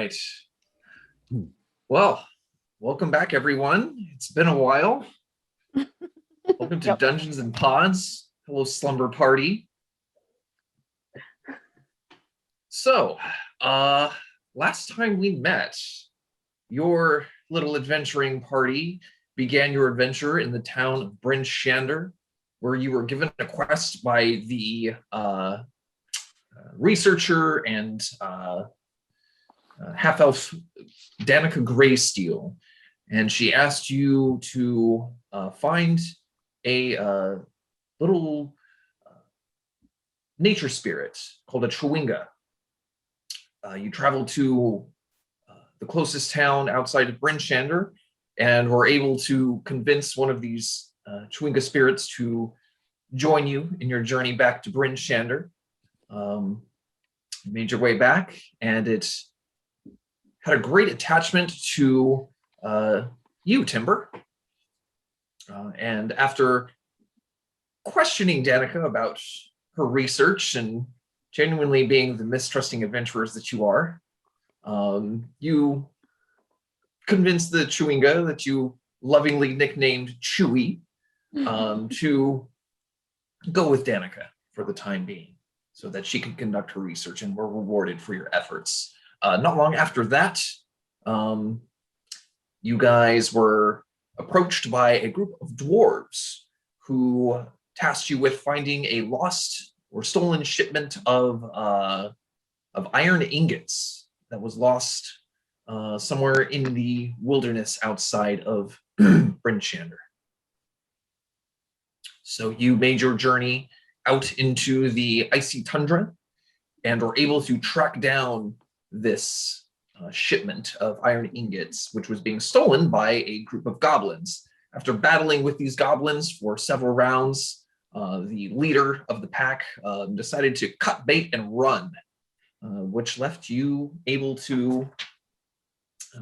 right. Well, welcome back, everyone. It's been a while. Welcome to Dungeons and Pods. Hello, Slumber Party. So, last time we met, your little adventuring party began your adventure in the town of Bryn Shander, where you were given a quest by the researcher and half-elf Danica Greysteel, and she asked you to find a little nature spirit called a Chewinga. You traveled to the closest town outside of Bryn Shander and were able to convince one of these Chewinga spirits to join you in your journey back to Bryn Shander. You made your way back, and it had a great attachment to you, Timber. And after questioning Danica about her research and genuinely being the mistrusting adventurers that you are, you convinced the Chewinga that you lovingly nicknamed Chewy to go with Danica for the time being, so that she could conduct her research and were rewarded for your efforts. Not long after that, you guys were approached by a group of dwarves who tasked you with finding a lost or stolen shipment of iron ingots that was lost somewhere in the wilderness outside of Bryn Shander. So you made your journey out into the icy tundra and were able to track down this shipment of iron ingots, which was being stolen by a group of goblins. After battling with these goblins for several rounds, the leader of the pack decided to cut bait and run, which left you able to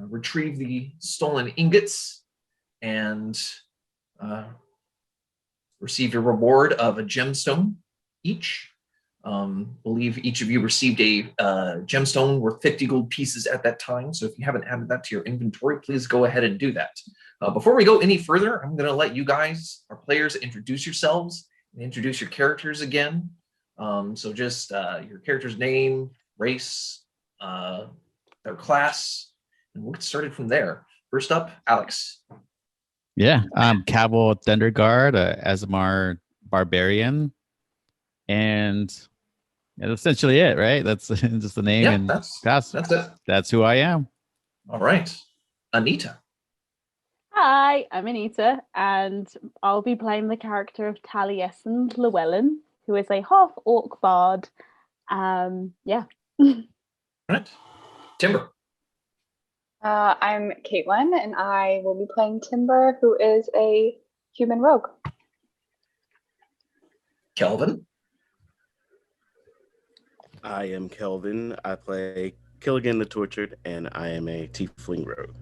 retrieve the stolen ingots and receive your reward of a gemstone each. Believe each of you received a gemstone worth 50 gold pieces at that time. So if you haven't added that to your inventory, please go ahead and do that. Before we go any further, I'm going to let you guys, our players, introduce yourselves and introduce your characters again. So just your character's name, race, their class, and we'll get started from there. First up, Alex. Yeah, I'm Cabal Thunderguard, Azamar Barbarian, and that's essentially it, right? That's just the name, and that's it. That's who I am. All right, Anita. Hi, I'm Anita, and I'll be playing the character of Taliesin Llewellyn, who is a half-orc bard. Yeah. All right, Timber. I'm Caitlin, and I will be playing Timber, who is a human rogue. Kelvin. I am Kelvin. I play Killigan the Tortured, and I am a tiefling rogue.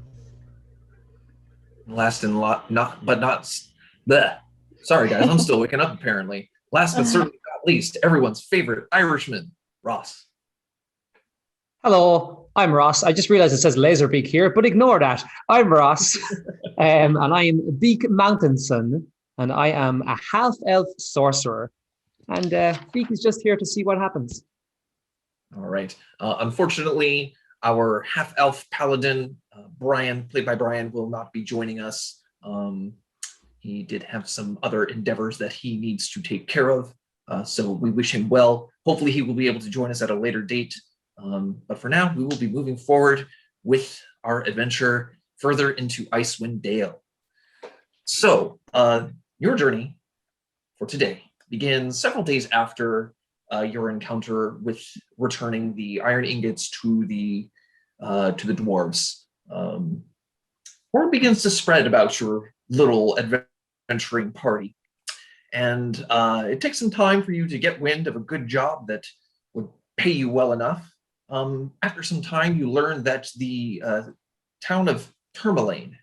Last and not bleh. Sorry, guys, I'm still waking up apparently. Last but certainly not least, everyone's favorite Irishman, Ross. Hello, I'm Ross. I just realized it says Laserbeak here, but ignore that. I'm Ross, and I am Beak Mountainson, and I am a half-elf sorcerer. And Beak is just here to see what happens. All right. Unfortunately, our half-elf paladin, Brian, played by Brian, will not be joining us. He did have some other endeavors that he needs to take care of, so we wish him well. Hopefully he will be able to join us at a later date. But for now, we will be moving forward with our adventure further into Icewind Dale. So, your journey for today begins several days after your encounter with returning the iron ingots to the dwarves. Word begins to spread about your little adventuring party, and it takes some time for you to get wind of a good job that would pay you well enough. After some time, you learn that the town of Tourmaline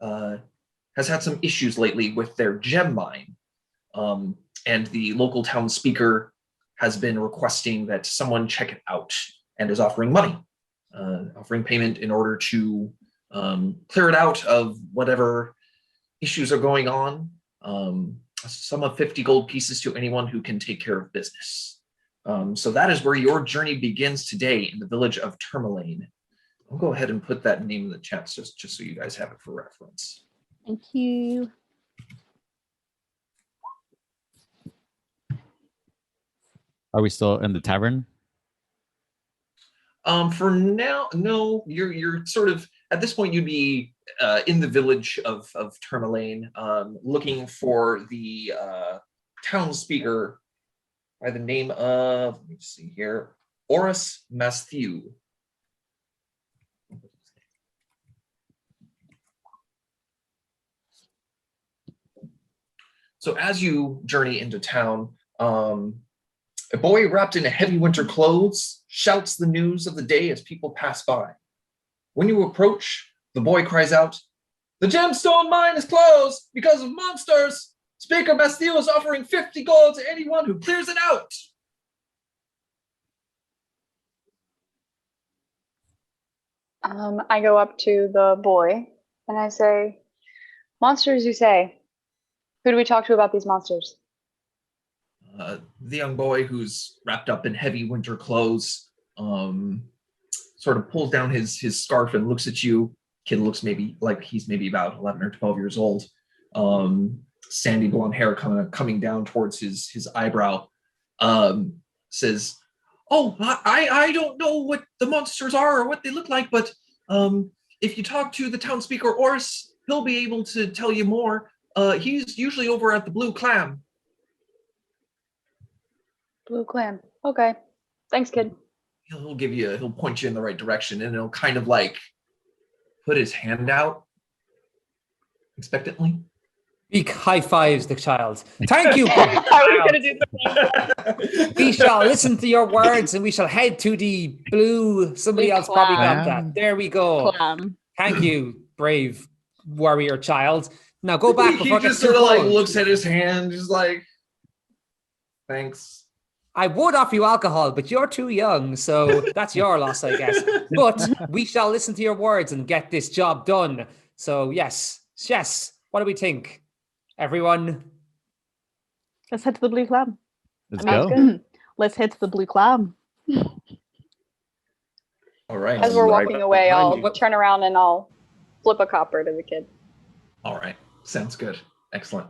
has had some issues lately with their gem mine, and the local town speaker has been requesting that someone check it out and is offering money offering payment in order to clear it out of whatever issues are going on. Sum of 50 gold pieces to anyone who can take care of business. So that is where your journey begins today in the village of Tourmaline. I'll go ahead and put that name in the chat just so you guys have it for reference. Thank you. Are we still in the tavern? For now, no. You're sort of at this point. You'd be in the village of Tourmaline, looking for the town speaker by the name of, let me see here, Oris Masthew. So as you journey into town, a boy wrapped in heavy winter clothes shouts the news of the day as people pass by. When you approach, the boy cries out, "The gemstone mine is closed because of monsters. Speaker Bastille is offering 50 gold to anyone who clears it out." I go up to the boy and I say, "Monsters, you say? Who do we talk to about these monsters?" The young boy, who's wrapped up in heavy winter clothes, sort of pulls down his scarf and looks at you. Kid looks maybe like he's maybe about 11 or 12 years old. Sandy blonde hair coming down towards his eyebrow. Says, "Oh, I don't know what the monsters are or what they look like, but if you talk to the town speaker Oris, he'll be able to tell you more. He's usually over at the Blue Clam." Blue clam. Okay. Thanks, kid. He'll point you in the right direction, and he'll kind of like put his hand out expectantly. Beak high fives the child. Thank you. I was going to do the same. We shall listen to your words and we shall head to the blue. Somebody Blue else probably got clam. that. There we go. Clam. Thank you, brave warrior child. Now go back He before it just gets too sort of like cold. looks at his hand, just like, "Thanks." I would offer you alcohol, but you're too young, so that's your loss, I guess. But we shall listen to your words and get this job done. So yes. What do we think, everyone? Let's head to the Blue Clam. Let's I mean, go. good. Let's head to the Blue Clam. All right. As we're Right walking away, behind I'll you. turn around and I'll flip a copper to the kid. All right. Sounds good. Excellent.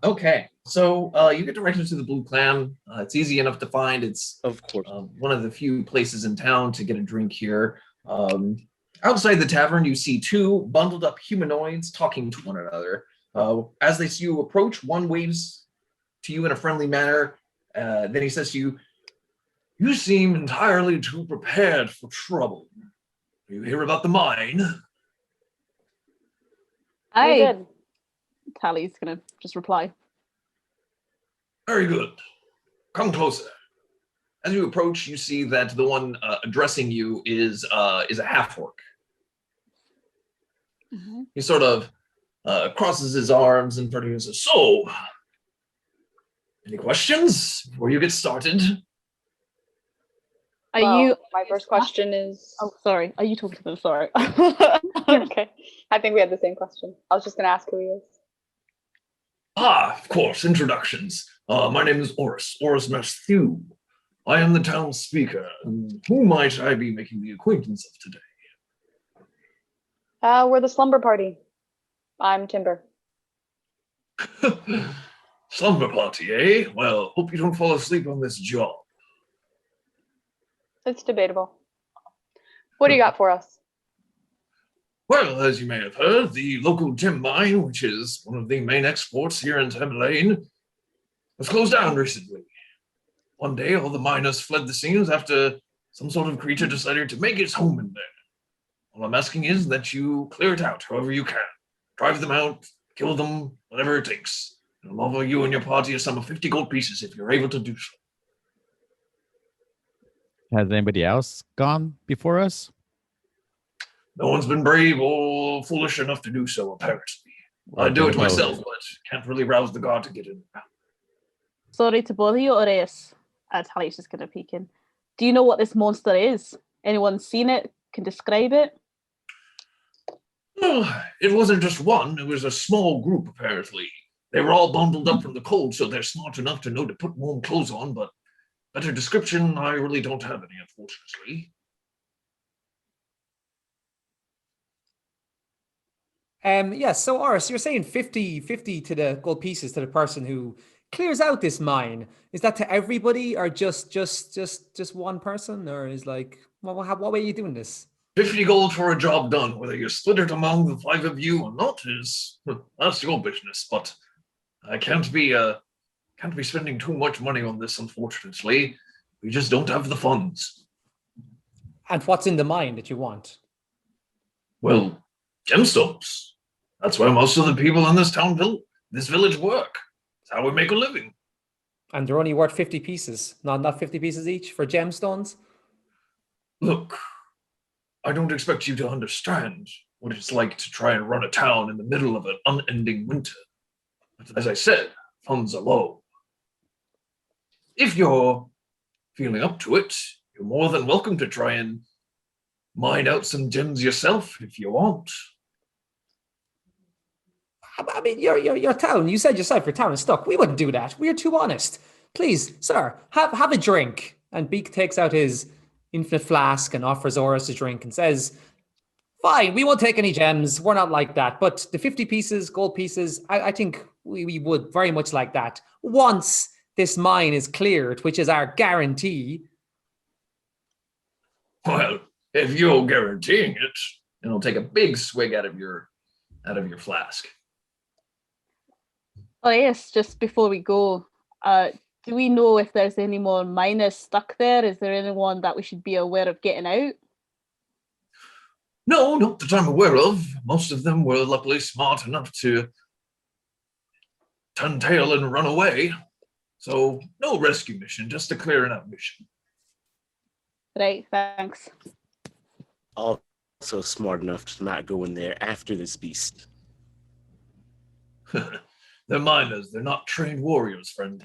Okay. So you get directed to the Blue Clam. It's easy enough to find. It's Of course. one of the few places in town to get a drink here. Outside the tavern, you see two bundled up humanoids talking to one another. As they see you approach, one waves to you in a friendly manner. Then he says to you, "You seem entirely too prepared for trouble. You hear about the mine?" We Hey, did. Tally's gonna just reply. "Very good. Come closer." As you approach, you see that the one addressing you is a half-orc. He sort of crosses his arms in front of you and says, "So, any questions before you get started?" Are Well, you? My first question is. Oh, sorry. Are you talking to them? Sorry. Okay. I think we had the same question. I was just going to ask who he is. Of course, introductions. My name is Oris Masthew. I am the town speaker. And who might I be making the acquaintance of today? We're the Slumber Party. I'm Timber. Slumber Party, eh? Well, hope you don't fall asleep on this job. It's debatable. What do you got for us? Well, as you may have heard, the local gem mine, which is one of the main exports here in Tourmaline, was closed down recently. One day, all the miners fled the scenes after some sort of creature decided to make its home in there. All I'm asking is that you clear it out however you can. Drive them out, kill them, whatever it takes. And I'll offer you and your party a sum of 50 gold pieces if you're able to do so. Has anybody else gone before us? No one's been brave or foolish enough to do so, apparently. I'd do it myself, but can't really rouse the guard to get in. Sorry to bother you, Oreus. Tally's just gonna peek in. Do you know what this monster is? Anyone seen it? Can describe it? Oh, it wasn't just one, it was a small group, apparently. They were all bundled up from the cold, so they're smart enough to know to put warm clothes on, but better description, I really don't have any, unfortunately. Yes, so Oris, you're saying 50 to the gold pieces to the person who clears out this mine. Is that to everybody or just one person? Or is like, what way are you doing this? 50 gold for a job done, whether you split it among the 5 of you or not that's your business, but I can't be spending too much money on this, unfortunately. We just don't have the funds. And what's in the mine that you want? Well, gemstones. That's where most of the people in this village work. It's how we make a living. And they're only worth 50 pieces, not 50 pieces each for gemstones? Look, I don't expect you to understand what it's like to try and run a town in the middle of an unending winter. But as I said, funds are low. If you're feeling up to it, you're more than welcome to try and mine out some gems yourself if you want. I mean, your town, you said yourself, your town is stuck. We wouldn't do that. We're too honest. Please, sir, have a drink. And Beak takes out his infinite flask and offers Oris a drink and says, fine, we won't take any gems. We're not like that. But the 50 pieces, gold pieces, I think we would very much like that. Once this mine is cleared, which is our guarantee. Well, if you're guaranteeing it, and I'll take a big swig out of your flask. Oh yes, just before we go, do we know if there's any more miners stuck there? Is there anyone that we should be aware of getting out? No, not that I'm aware of. Most of them were luckily smart enough to turn tail and run away. So no rescue mission, just a clearing out mission. Right, thanks. Also smart enough to not go in there after this beast. They're miners, they're not trained warriors, friend.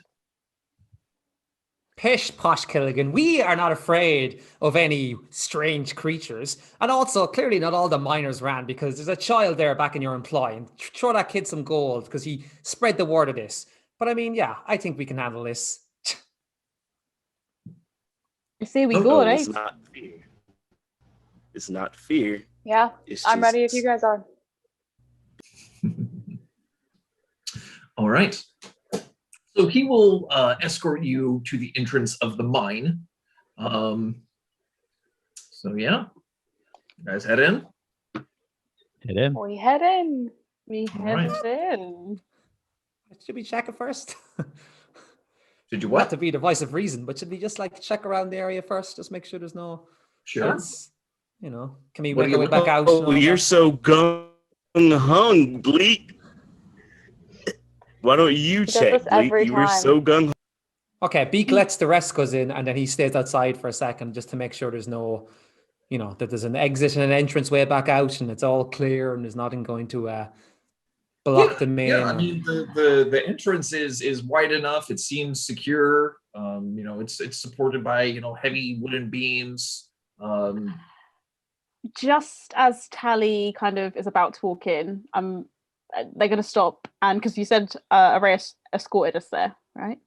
Pish posh, Killigan. We are not afraid of any strange creatures. And also, clearly not all the miners ran because there's a child there back in your employ. And throw that kid some gold because he spread the word of this. But I mean, yeah, I think we can handle this. I say we Oh, go, No, right? it's not fear. It's not fear. Yeah, It's I'm ready if just- you guys are. All right. So he will escort you to the entrance of the mine. So yeah, you guys head in. Hit in. We head in. We All head right. in. Should we check it first? Did you Not what? to be the voice of reason, but should we just like check around the area first? Just make sure there's no Sure. chance, you know, can we What do make our you- way back out? Oh, you're so gung-hung, Bleak. Why don't you does check, this Bleak? every You were time. so gung-ho. Okay, Beak lets the rest goes in and then he stays outside for a second just to make sure there's no, you know, that there's an exit and an entrance way back out and it's all clear and there's nothing going to block them in. Yeah, I or- mean the entrance is wide enough. It seems secure. You know, it's supported by heavy wooden beams. Just as Tally kind of is about to walk in, they're going to stop. And because you said Array escorted us there, right?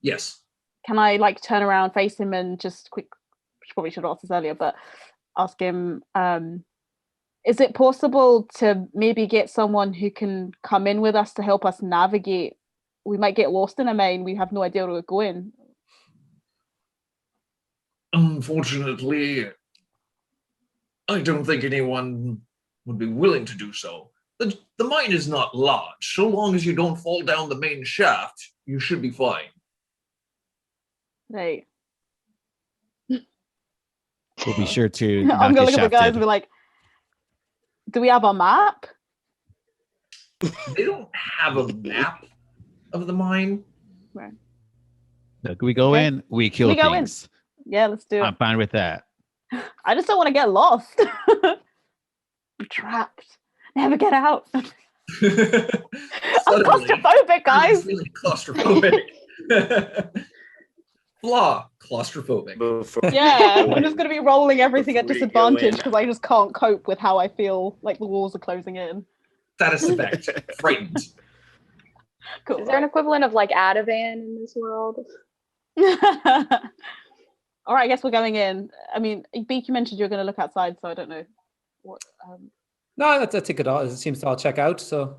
Yes. Can I like turn around, face him, and just probably should have asked this earlier, but ask him, is it possible to maybe get someone who can come in with us to help us navigate? We might get lost in a mine. We have no idea where we're going. Unfortunately, I don't think anyone would be willing to do so. The mine is not large. So long as you don't fall down the main shaft, you should be fine. Right. We'll be sure to I'm not gonna get look at the guys shafted. and be like, do we have a map? They don't have a map of the mine. Look, we go Okay. in, we kill We go in. things. Yeah, let's do it. I'm fine with that. I just don't want to get lost. I'm trapped. Never get out. I'm Suddenly, claustrophobic, guys. Really claustrophobic. Flaw, claustrophobic. Before Yeah, we I'm go just in- going to be rolling everything at before we go disadvantage in- because I just can't cope with how I feel like the walls are closing in. Status effect. Frightened. Cool. Is there an equivalent of like Ativan in this world? All right, I guess we're going in. I mean, Beak, you mentioned you were going to look outside, so I don't know what. No, I think it seems to all check out. So,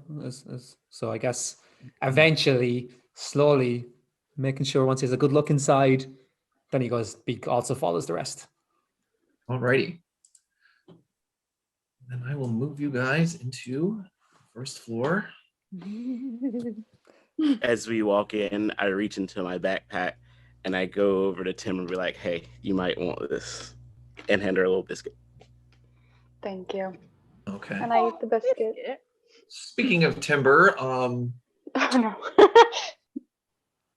so I guess eventually, slowly, making sure once he has a good look inside, then he goes. Beak also follows the rest. Alrighty. Then I will move you guys into the first floor. As we walk in, I reach into my backpack and I go over to Tim and be like, "Hey, you might want this," and hand her a little biscuit. Thank you. Okay. And I eat the biscuit. Speaking of timber, Oh no.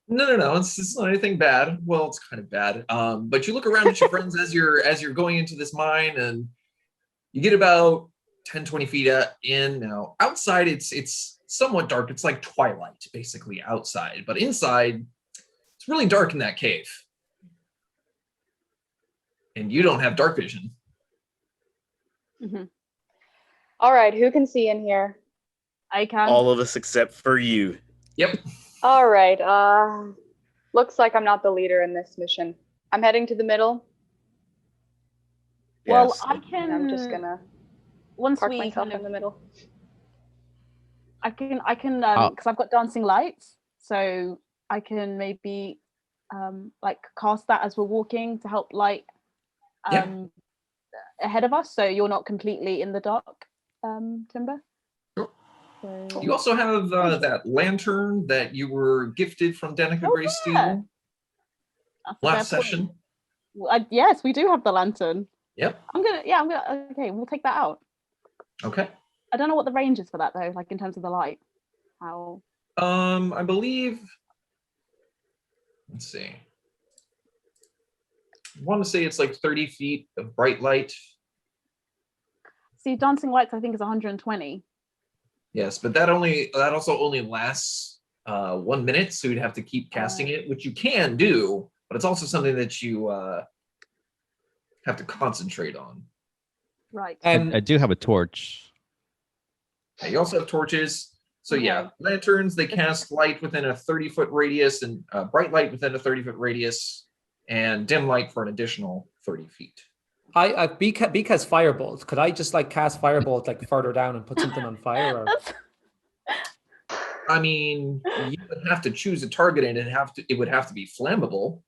no, it's not anything bad. Well, it's kind of bad. But you look around at your friends as you're going into this mine, and you get about 10, 20 feet in. Now, outside it's somewhat dark. It's like twilight, basically, outside. But inside, it's really dark in that cave. And you don't have dark vision. Mhm. All right, who can see in here? I can. All of us except for you. Yep. All right. Looks like I'm not the leader in this mission. I'm heading to the middle. Well, Yes. I can. And I'm just gonna once park we myself kind of, in the middle. I can because I've got dancing lights, so I can maybe like cast that as we're walking to help light ahead of us, so you're not completely in the dark, Timber. Sure. So, You also have that lantern that you were gifted from Danica Oh, Grey yeah. Steel that's a last fair point. session. Well, yes, we do have the lantern. Yep. Okay, we'll take that out. Okay. I don't know what the range is for that though, like in terms of the light. How? I believe. Let's see. I want to say it's like 30 feet of bright light. See, dancing lights I think is 120. Yes, but that also only lasts 1 minute, so you'd have to keep casting it, which you can do, but it's also something that you have to concentrate on. Right. I do have a torch. Yeah, you also have torches. So yeah, Okay. lanterns, they cast light within a 30-foot radius, and bright light within a 30-foot radius, and dim light for an additional 30 feet. Beak has firebolt. Could I just like cast firebolt like further down and put something on fire? Or? I mean, you would have to choose a target, and it would have to be flammable.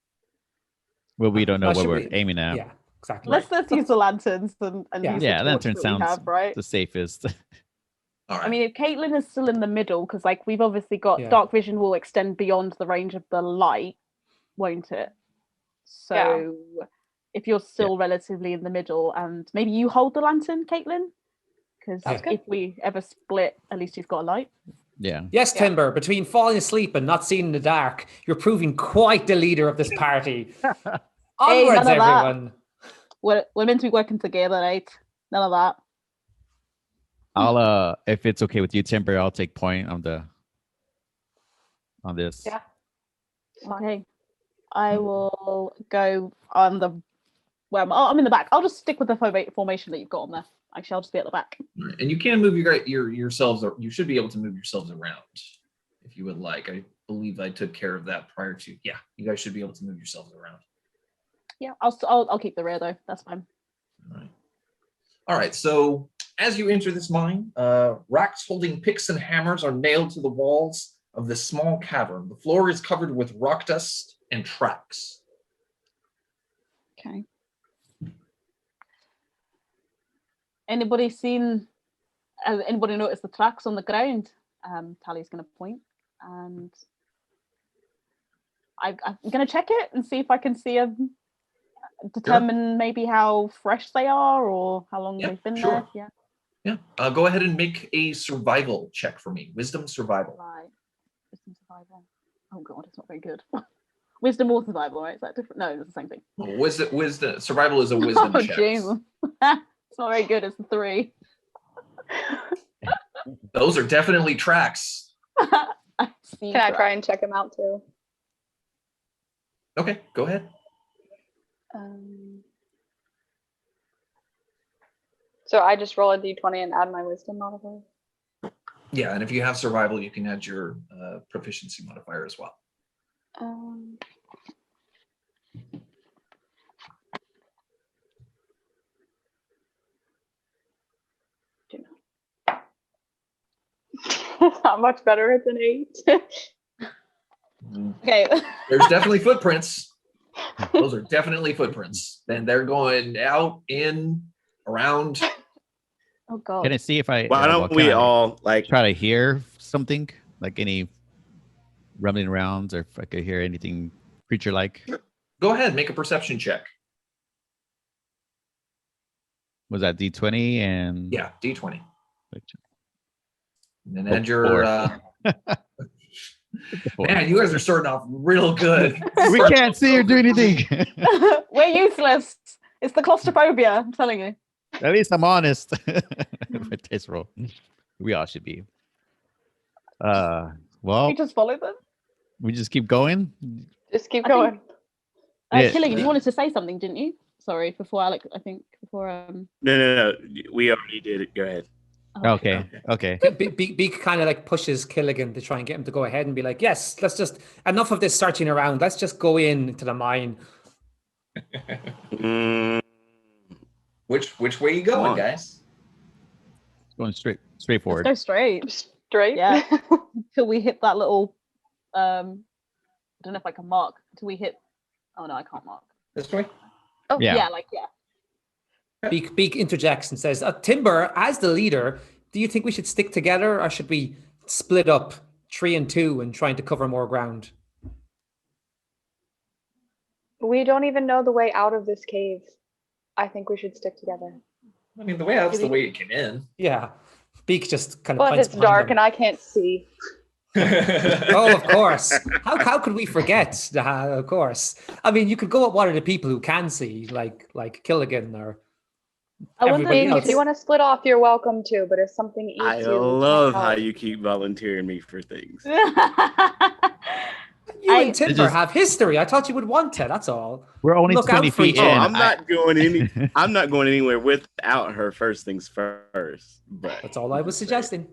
Well, we don't know what Should we're we- aiming at. Yeah, exactly. Let's use the lanterns and Yeah. use the Yeah, torch lantern that we sounds have, right? the safest. All right. I mean, if Caitlin is still in the middle, because like we've obviously got Yeah. dark vision will extend beyond the range of the light, won't it? So if you're still relatively in the middle, and maybe you hold the lantern, Caitlin, because Yeah. if we ever split, at least you've got a light. Yeah. Yes, Timber, between falling asleep and not seeing in the dark, you're proving quite the leader of this party. Hey, Onwards, none of that. everyone. We're meant to be working together, right? None of that. I'll if it's okay with you, Timber, I'll take point on this. Yeah. Okay. I will go on the. Well, I'm in the back. I'll just stick with the formation that you've got on there. Actually, I'll just be at the back. All right. And you can move yourselves. You should be able to move yourselves around if you would like. I believe I took care of that prior to. Yeah, you guys should be able to move yourselves around. Yeah, I'll keep the rear though. That's fine. All right. All right. So as you enter this mine, racks holding picks and hammers are nailed to the walls of this small cavern. The floor is covered with rock dust and tracks. Okay. Anybody noticed the tracks on the ground? Tally's going to point, and I'm going to check it and see if I can see determine maybe how fresh they are or how long they've been there. Yeah. Yeah. Go ahead and make a survival check for me. Wisdom survival. Right. Wisdom survival. Oh god, it's not very good. Wisdom or survival, right? Is that different? No, it's the same thing. Wisdom. Survival is a wisdom Oh check. jeez. It's not very good. It's a 3. Those are definitely tracks. I see Can I try tracks. and check him out too? Okay, go ahead. So I just roll a d20 and add my wisdom modifier. Yeah, and if you have survival, you can add your proficiency modifier as well. It's not much better. It's an 8. Okay. There's definitely footprints. Those are definitely footprints. And they're going out, in, around. Oh god. Can I see if I? Why don't we all like try to hear something, like any rumbling around, or if I could hear anything creature-like? Go ahead, make a perception check. Was that D20 and? Yeah, D20. And then Oh, add your. Four. Man, you guys are starting off real good. We can't see or do anything. We're useless. It's the claustrophobia, I'm telling you. At least I'm honest. With this roll, we all should be. Well, We just follow them. we just keep going. Just keep I going. Yeah. Killigan, you wanted to say something, didn't you? Sorry, before Alex, I think before No. We already did it. Go ahead. Okay. Beak kind of like pushes Killigan to try and get him to go ahead and be like, yes, let's just, enough of this searching around. Let's just go into the mine. Which way you going, on. guys? Going straight forward. Let's go straight Straight. Yeah. Till we hit that little I don't know if I can mark till we hit. Oh no, I can't mark. This way? Oh Yeah. yeah. Beak interjects and says, Timber, as the leader, do you think we should stick together or should we split up 3 and 2 and trying to cover more ground? We don't even know the way out of this cave. I think we should stick together. I mean, the way out's the way it came in. Yeah. Beak just kind of But points it's dark and behind I can't see. them. Oh, of course. How could we forget? Of course. I mean, you could go at one of the people who can see, like Killigan or I wonder everybody if else. If you want to split off, you're welcome to. But if something eats I you, we love can't how help. you keep volunteering me for things. You I- and Timber just- have history. I thought you would want it. That's all. We're only Look out 20 for feet each in. other. I'm not going I'm not going anywhere without her. First things first. But That's all I was suggesting.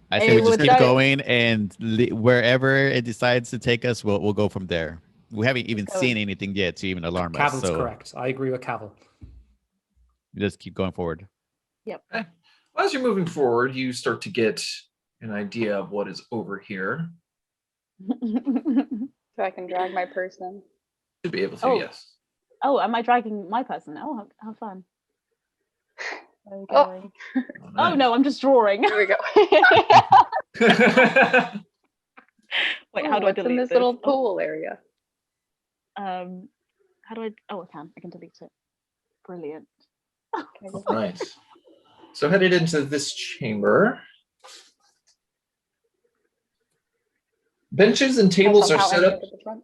I say Hey, we just with keep that- going, and wherever it decides to take us, we'll go from there. We haven't even Go. seen anything yet to even alarm us. Cavill's So correct. I agree with Cavill. we just keep going forward. As you're moving forward, you start to get an idea of what is over here. So I can drag my person. Should be able to, Oh. yes. Oh, am I dragging my person? Oh, how fun. Where are we Oh. going? Oh no, I'm just drawing. Here we go. Wait, how do I What's delete in this this? little pool area? How do I? Oh, I can delete it. Brilliant. Okay, All right. So headed into this chamber. Benches and tables are somehow set ended up at the front.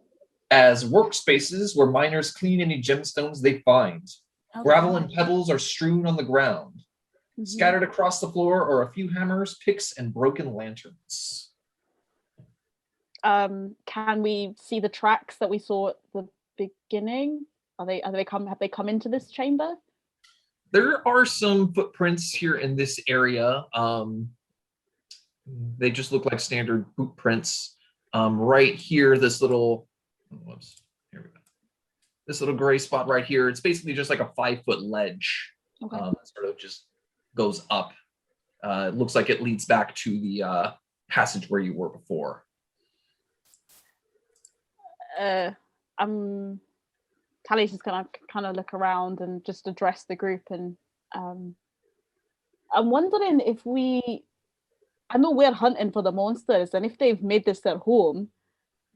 as workspaces where miners clean any gemstones they find. Oh, Gravel and pebbles are strewn on the ground. Mhm. Scattered across the floor are a few hammers, picks, and broken lanterns. Can we see the tracks that we saw at the beginning? Have they come into this chamber? There are some footprints here in this area. They just look like standard boot prints. Right here, this little, whoops, here we go. This little gray spot right here, it's basically just like a 5-foot ledge. Okay. That sort of just goes up. It looks like it leads back to the passage where you were before. Tally's just gonna kind of look around and just address the group, and I'm wondering if I know we're hunting for the monsters, and if they've made this their home,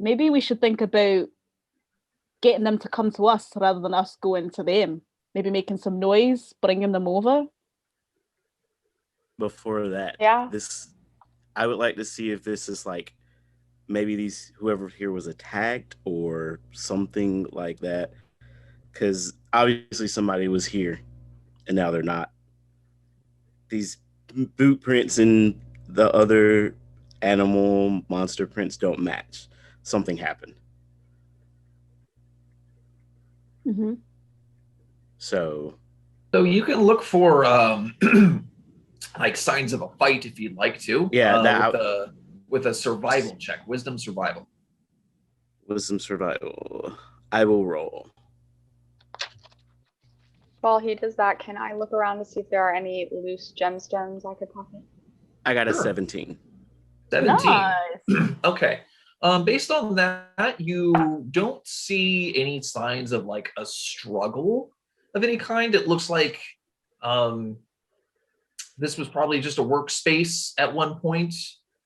maybe we should think about getting them to come to us rather than us going to them. Maybe making some noise, bringing them over. before that, Yeah. I would like to see if this is like maybe whoever here was attacked or something like that. Because obviously somebody was here and now they're not. These boot prints and the other animal monster prints don't match. Something happened. Mm-hmm. So you can look for like signs of a fight if you'd like to. Yeah, with a survival check, wisdom survival. wisdom survival. I will roll. While he does that, can I look around to see if there are any loose gemstones I could pocket? I got a Sure. 17. 17. Nice. Okay. Based on that, you don't see any signs of like a struggle of any kind. It looks like this was probably just a workspace at one point,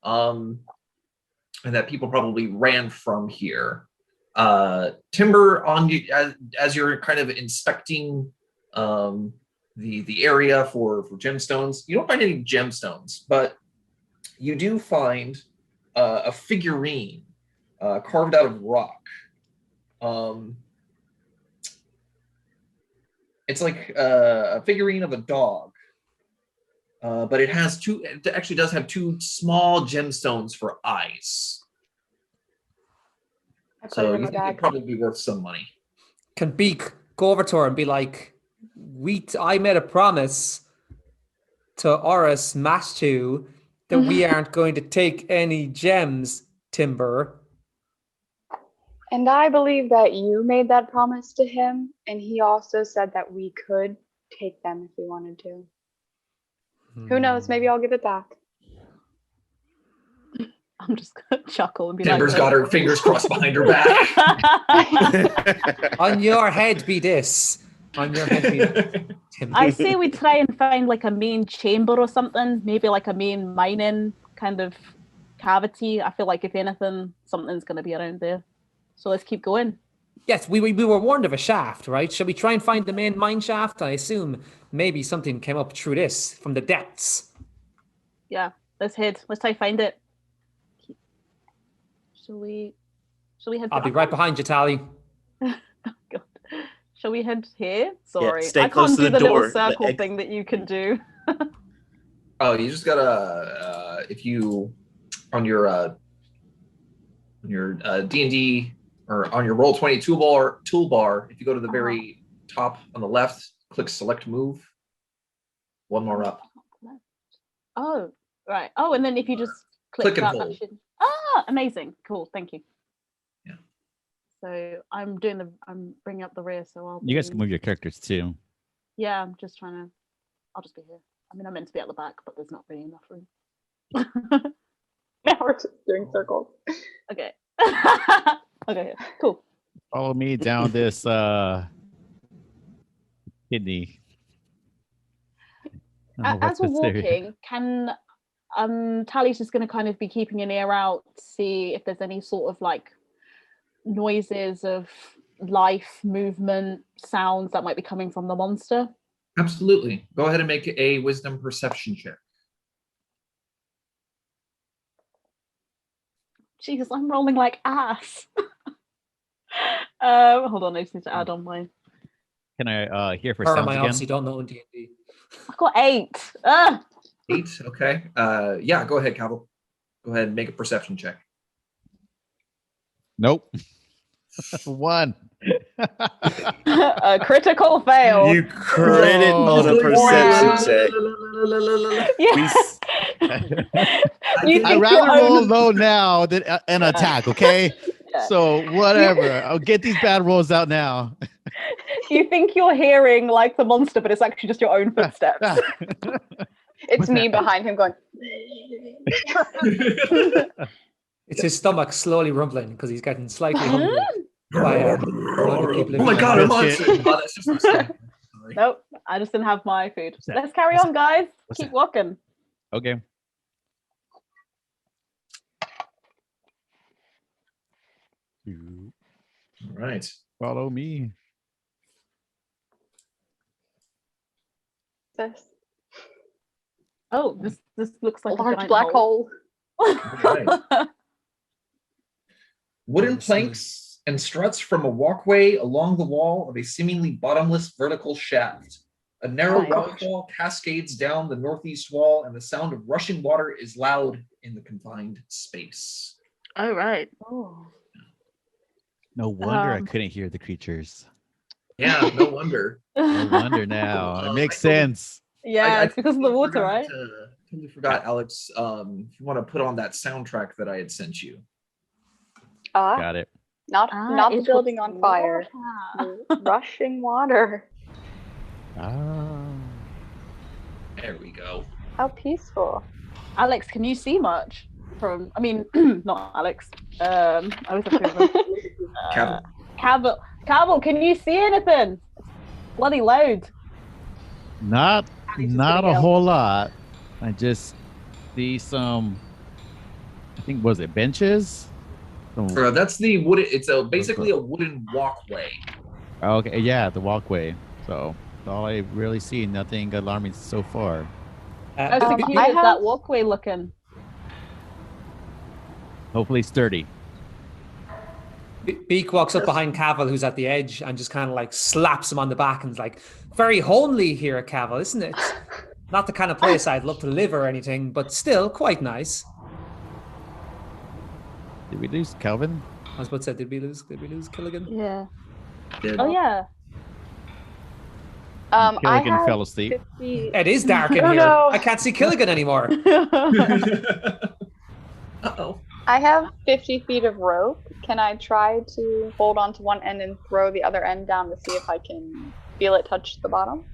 and that people probably ran from here. Timber, on you as you're kind of inspecting the area for gemstones, you don't find any gemstones, but you do find a figurine carved out of rock. It's like a figurine of a dog, but it has two. It actually does have two small gemstones for eyes. I put So it in you my think it'd bag. probably be worth some money. Can Beak go over to her and be like, I made a promise to Oris Mastu that we aren't going to take any gems, Timber. And I believe that you made that promise to him, and he also said that we could take them if we wanted to. Who knows? Maybe I'll give it back. I'm just gonna chuckle and be Timber's like, got her fingers crossed behind her back. On your head be this. On your head be Timber. I say we try and find like a main chamber or something, maybe like a main mining kind of cavity. I feel like if anything, something's gonna be around there. So let's keep going. Yes, we were warned of a shaft, right? Shall we try and find the main mine shaft? I assume maybe something came up through this from the depths. Yeah, let's head. Let's try to find it. Shall we head? I'll be right behind you, Tally. Oh, God. Shall we head here? Sorry, stay I close can't to do the the little door. circle thing that you can do. Oh, you just gotta if you on your D&D or on your Roll20 toolbar, if you go to the very top on the left, click select move. One more up. Oh, right. Oh, and then if you just Click and that, hold. that should... amazing. Cool. Thank you. Yeah. So I'm bringing up the rear, so I'll. You guys can move your characters too. Yeah, I'm just trying to. I'll just be here. I mean, I'm meant to be at the back, but there's not really enough room. Now we're just doing circles. Okay. Okay. Cool. Follow me down this kidney. As we're walking, can Tally's just going to kind of be keeping an ear out, see if there's any sort of like noises of life, movement, sounds that might be coming from the monster. Absolutely. Go ahead and make a wisdom perception check. Jesus, I'm rolling like ass. Hold on, I just need to add on mine. Can I hear for Her, sounds I again? obviously don't know in D&D. I've got 8. 8. Okay. Yeah. Go ahead, Cabell. Go ahead and make a perception check. Nope. 1. A critical fail. You credit Oh, on a perception check. You I'd think rather your roll own- low now than an attack, okay? Yeah. So whatever. I'll get these bad rolls out now. You think you're hearing like the monster, but it's actually just your own footsteps. It's me behind him going. It's his stomach slowly rumbling because he's getting slightly hungry. By, Oh my god, a monster! Oh, that's just my stomach. Sorry. Nope, I just didn't have my food. Let's carry on, guys. Keep walking. Okay. All right. Follow me. This Oh, this looks like a large giant black hole. Right. Wooden planks and struts from a walkway along the wall of a seemingly bottomless vertical shaft. A narrow Right. waterfall cascades down the northeast wall, and the sound of rushing water is loud in the confined space. Oh, right. Oh. No wonder I Um, couldn't hear the creatures. Yeah, no wonder. No wonder now. It makes I totally- sense. Yeah, I it's because of the totally water, forgot right? Totally forgot, Alex. If you want to put on that soundtrack that I had sent you. Got it. Not the it building was on fire. water. The rushing water. Ah. There we go. How peaceful. Alex, can you see much from? I mean, not Alex. I was a Kevin. Cavill, can you see anything? It's bloody loud. Not He's just not gonna a yell. whole lot. I just see some. I think was it benches? Some- That's the wooden. It's basically a wooden walkway. okay, yeah, the walkway. So that's all I really see. Nothing alarming so far. How Uh, secure I is have- that walkway looking? Hopefully sturdy. Beak walks up behind Cavill, who's at the edge, and just kind of like slaps him on the back and is like, very homely here at Cavill, isn't it? It's not the kind of place I'd love to live or anything, but still quite nice. Did we lose Kelvin? I was about to say, did we lose Killigan? Yeah. Did- Oh yeah. I Killigan have fell asleep. 50. It is dark in Oh, here. no. I can't see Killigan anymore. Uh-oh. I have 50 feet of rope. Can I try to hold on to one end and throw the other end down to see if I can feel it touch the bottom?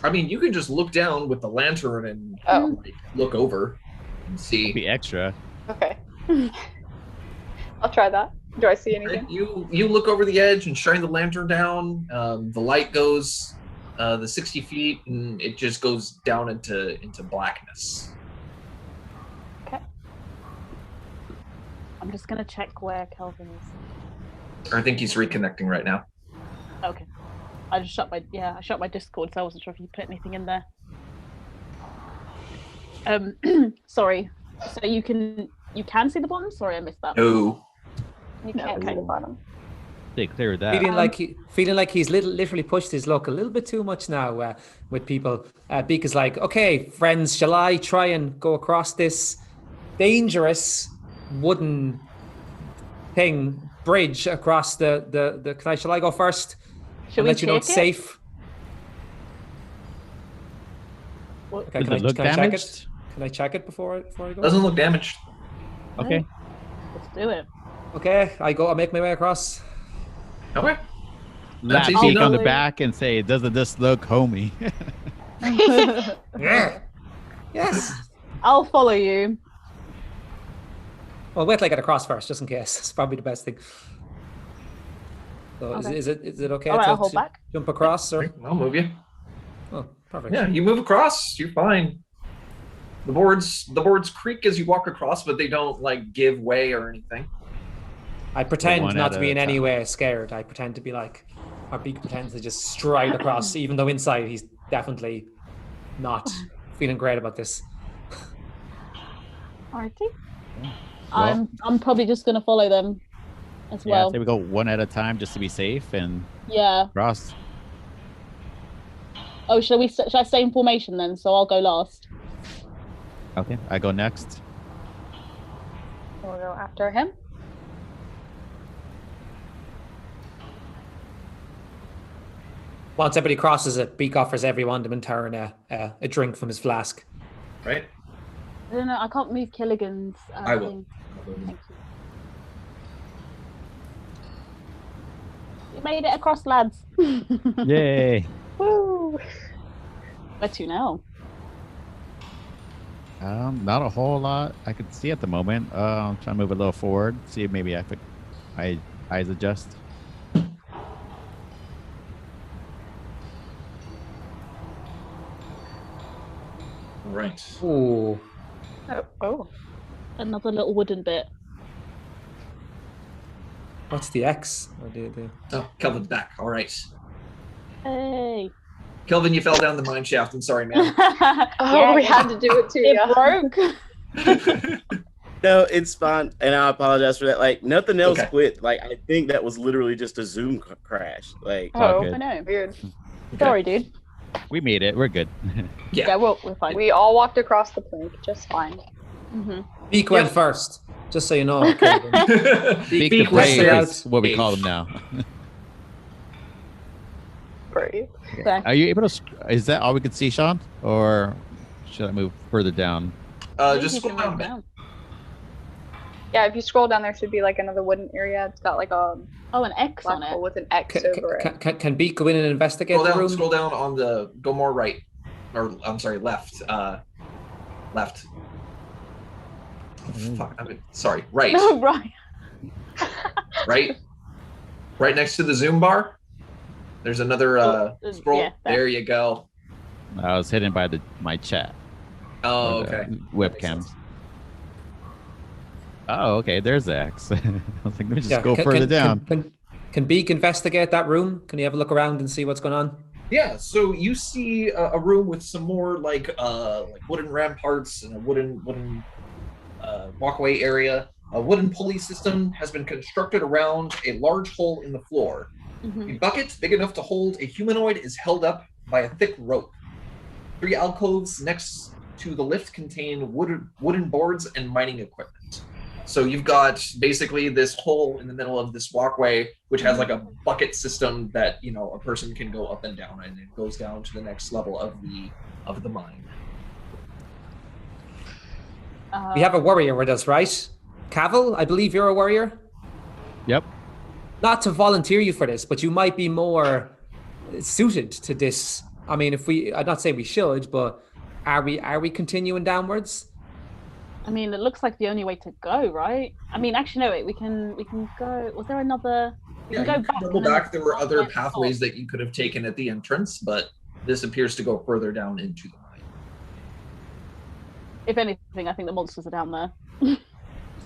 I mean, you can just look down with the lantern and Oh, like, look over and see. Be extra. okay. I'll try that. Do I see anything? You look over the edge and shine the lantern down. The light goes the 60 feet, and it just goes down into blackness. I'm just gonna check where Kelvin is. I think he's reconnecting right now. Okay. I just shut my Discord, so I wasn't sure if you put anything in there. Sorry. So you can see the bottom? Sorry, I missed that. No. You No, can't okay. see the bottom. They cleared that. Feeling like he's literally pushed his luck a little bit too much now with people. Beak is like, okay, friends, shall I try and go across this dangerous wooden bridge across the shall I go first? Should and we let you know check it's it? safe. What- Okay, Does can it look I check damaged? it? Can I check it before I go? Doesn't look damaged. Okay. Let's do it. Okay, I make my way across. Okay. Lap easy Beak on enough. the back and say, doesn't this look homey? Yeah. Yes. I'll follow you. Well, wait till I get across first, just in case. It's probably the best thing. So Okay. is it okay All right, to I'll hold back. jump across? Or? I'll move you. Oh, perfect. Yeah, you move across. You're fine. The boards creak as you walk across, but they don't like give way or anything. I pretend one not at to be a in any time. way scared. I pretend to be like, our Beak pretends to just stride across, even though inside he's definitely not feeling great about this. Alrighty. I'm probably just gonna follow them as Yeah, well. say we go one at a time just to be safe and Yeah. cross. Oh, should I stay in formation then? So I'll go last. Okay, I go next. We'll go after him. Once everybody crosses it, Beak offers everyone in turn a drink from his flask. Right? I don't know. I can't move Killigan's. I will. thing. Thank you. We made it across, lads. Yay! Woo! Where to now? Not a whole lot I could see at the moment. I'm trying to move a little forward, see if maybe I could eyes adjust. Right. Ooh. Oh. Another little wooden bit. What's the X? Or the... Oh, Kelvin's back. All right. Hey. Kelvin, you fell down the mine shaft. I'm sorry, man. Oh, we had to do it to you. It broke. No, it's fine, and I apologize for that. Like nothing else Okay. quit. Like I think that was literally just a Zoom crash. Like Oh, good. I know. weird. Sorry, dude. We made it. We're good. Yeah, we're fine. We all walked across the plank just fine. Mm-hmm. Beak went first, just so you know. Killigan. Beak the Beak Brave left it is what we out. call them now. for you. So, Are you able to? Is that all we can see, Sean, or should I move further down? Just you scroll can down a move bit. down. Yeah, if you scroll down, there should be like another wooden area. It's got like a Oh, an X on black it. hole with an X over it. Can Beak go in and investigate the room? Scroll down on the. Go more right, or I'm sorry, left. Left. Fuck. Sorry. Right. No, right. Right. Right next to the Zoom bar. There's another scroll. yeah, there. There you go. I was hidden by my chat. Oh, or the okay. Webcam. Oh, okay. There's the X. I was like, let me just go can- further can- down. Can Beak investigate that room? Can you have a look around and see what's going on? Yeah, so you see a room with some more like wooden ramparts and a wooden walkway area. A wooden pulley system has been constructed around a large hole in the floor. Mhm. A bucket big enough to hold a humanoid is held up by a thick rope. 3 alcoves next to the lift contain wooden boards and mining equipment. So you've got basically this hole in the middle of this walkway, which has like a bucket system that a person can go up and down, and it goes down to the next level of the mine. We have a warrior with us, right? Cavill, I believe you're a warrior. Yep. Not to volunteer you for this, but you might be more suited to this. I mean, I'm not saying we should, but are we continuing downwards? I mean, it looks like the only way to go, right? I mean, actually, no, wait. We can go. Was there another? We Yeah, can you go could double and then back. There were other back pathways up. that you could have taken at the entrance, but this appears to go further down into the mine. If anything, I think the monsters are down there.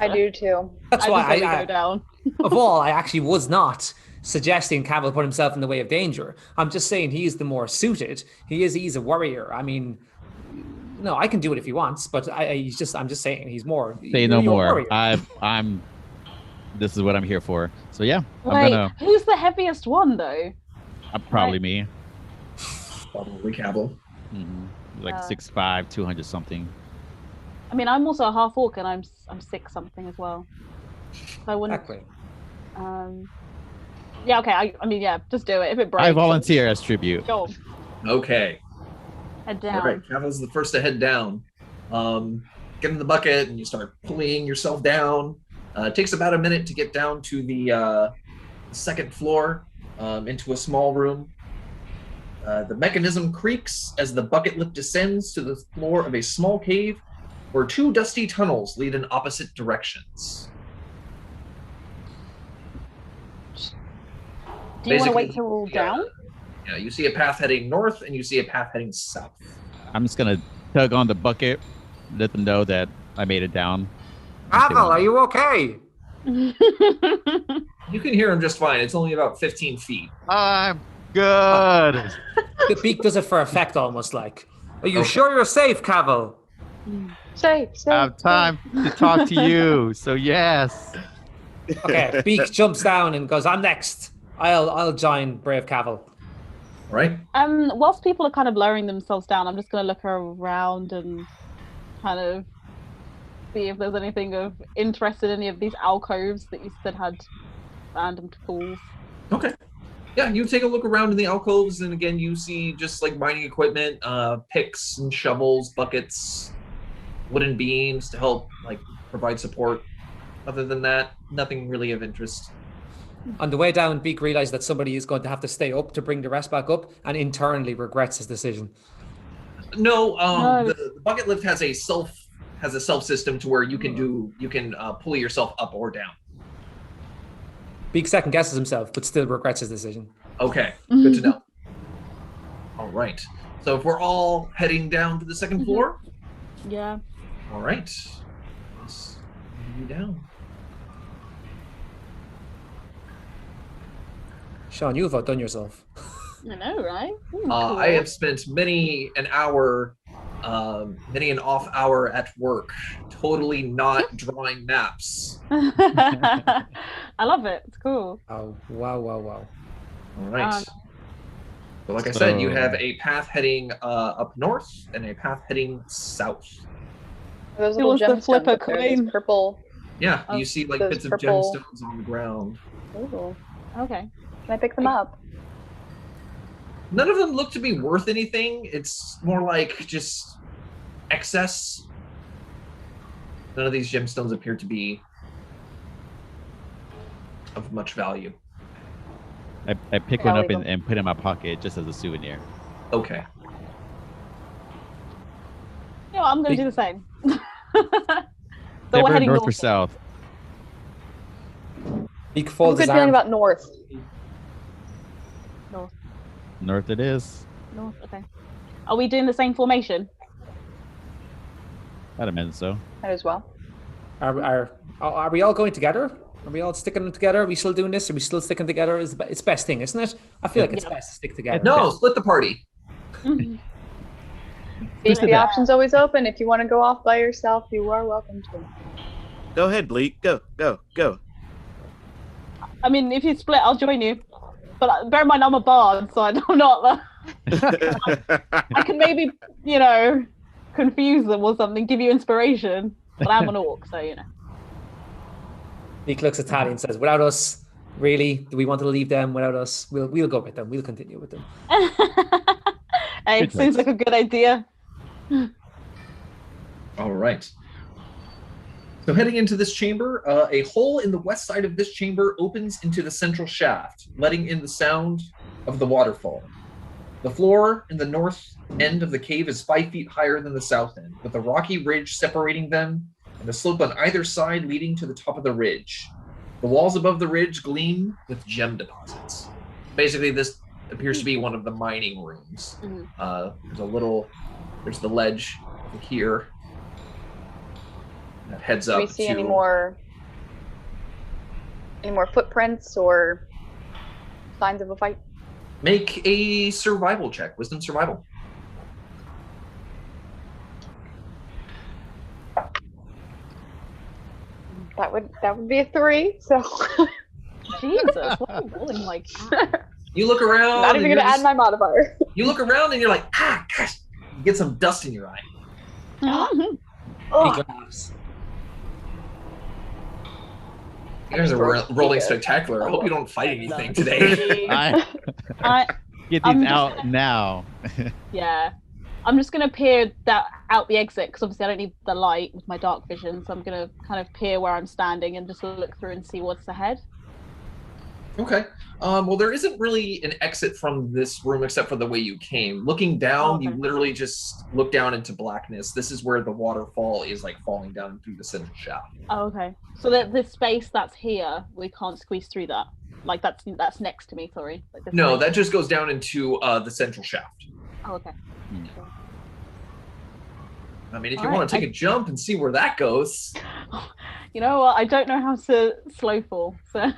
I do too. That's I why just say we I go down. of all, I actually was not suggesting Cavill put himself in the way of danger. I'm just saying he is the more suited. He's a warrior. I mean, no, I can do it if he wants, but I'm just saying he's more. Say no you're a more. warrior. I'm. This is what I'm here for. So yeah, Wait, I'm gonna. who's the heaviest one though? Probably me. Probably Cavill. Like 6'5", 200 something. I mean, I'm also a half orc, and I'm 6 something as well. So I wouldn't. Exactly. Yeah. Okay. I mean, yeah. Just do it if it breaks. I volunteer as tribute. Go. Okay. Head down. All right, Cavill's the first to head down. Get in the bucket and you start pulling yourself down. It takes about a minute to get down to the second floor into a small room. The mechanism creaks as the bucket lift descends to the floor of a small cave where 2 dusty tunnels lead in opposite directions. Do you want to wait Basically, till we're all down? Yeah, you see a path heading north and you see a path heading south. I'm just gonna tug on the bucket, let them know that I made it down. Cavill, are you okay? You can hear him just fine. It's only about 15 feet. I'm good. The Beak does it for effect, almost like. Are you Okay. sure you're safe, Cavill? Safe. I have time to talk to you. So yes. Okay, Beak jumps down and goes, "I'm next. I'll join Brave Cavill." All right. Whilst people are kind of lowering themselves down, I'm just going to look around and kind of see if there's anything of interest in any of these alcoves that you said had random tools. Okay. Yeah, you take a look around in the alcoves, and again, you see just like mining equipment, picks and shovels, buckets, wooden beams to help like provide support. Other than that, nothing really of interest. On the way down, Beak realized that somebody is going to have to stay up to bring the rest back up, and internally regrets his decision. No, No. the bucket lift has a self system to where you can pull yourself up or down. Beak second guesses himself, but still regrets his decision. Okay, good to know. All right. So if we're all heading down to the second floor, Yeah. all right. Let's move you down. Sean, you've outdone yourself. I know, right? Cool. I have spent many an off hour at work, totally not drawing maps. I love it. It's cool. Oh, wow. All right. Um, So like I said, you So- have a path heading up north and a path heading south. Those Who little wants to gemstones flip a up there, these coin? purple. Yeah, Oh, you see like those bits of purple- gemstones on the ground. Ooh. Okay. Can I pick them up? None of them look to be worth anything. It's more like just excess. None of these gemstones appear to be of much value. I pick one up and put it in my pocket just as a souvenir. Okay. You know, I'm going to do the same. So Never we're heading north or south. Beak I'm folds good his feeling arm. about north. North it is. North, okay. Are we doing the same formation? I'd imagine so. Might as well. Are we all going together? Are we all sticking together? Are we still doing this? Are we still sticking together? It's the best thing, isn't it? I feel like it's best to stick together. No, split the party. The option's always open. If you want to go off by yourself, you are welcome to. Go ahead, Bleak. Go. I mean, if you split, I'll join you. But bear in mind, I'm a bard, so I'm not. I can maybe, confuse them or something, give you inspiration. But I'm an orc, so Beak looks at Tally and says, "Without us, really? Do we want to leave them without us? We'll go with them. We'll continue with them." Hey, it seems like a good idea. All right. So heading into this chamber, a hole in the west side of this chamber opens into the central shaft, letting in the sound of the waterfall. The floor in the north end of the cave is 5 feet higher than the south end, with a rocky ridge separating them and a slope on either side leading to the top of the ridge. The walls above the ridge gleam with gem deposits. Basically, this appears to be one of the mining rooms. There's the ledge here that heads up. Do we see any more footprints or signs of a fight? Make a survival check, wisdom survival. That would be a 3. So Jesus, what are you rolling like that? You look around. Not even gonna add my modifier. You look around and you're like, gosh, you get some dust in your eye. Mhm. Beak laughs. You guys are rolling spectacular. I hope you don't fight anything today. I Get I'm these just out now. Yeah. I'm just going to peer out the exit because obviously I don't need the light with my dark vision. So I'm going to kind of peer where I'm standing and just look through and see what's ahead. Okay. Well, there isn't really an exit from this room except for the way you came. Looking down, Okay. you literally just look down into blackness. This is where the waterfall is like falling down through the central shaft. Oh, okay. So that the space that's here, we can't squeeze through that. Like that's next to me, sorry. Like this No, space. that just goes down into the central shaft. Oh, okay. I mean, if you All right, want to take a jump and see where that goes. You know what? I don't know how to slow fall, so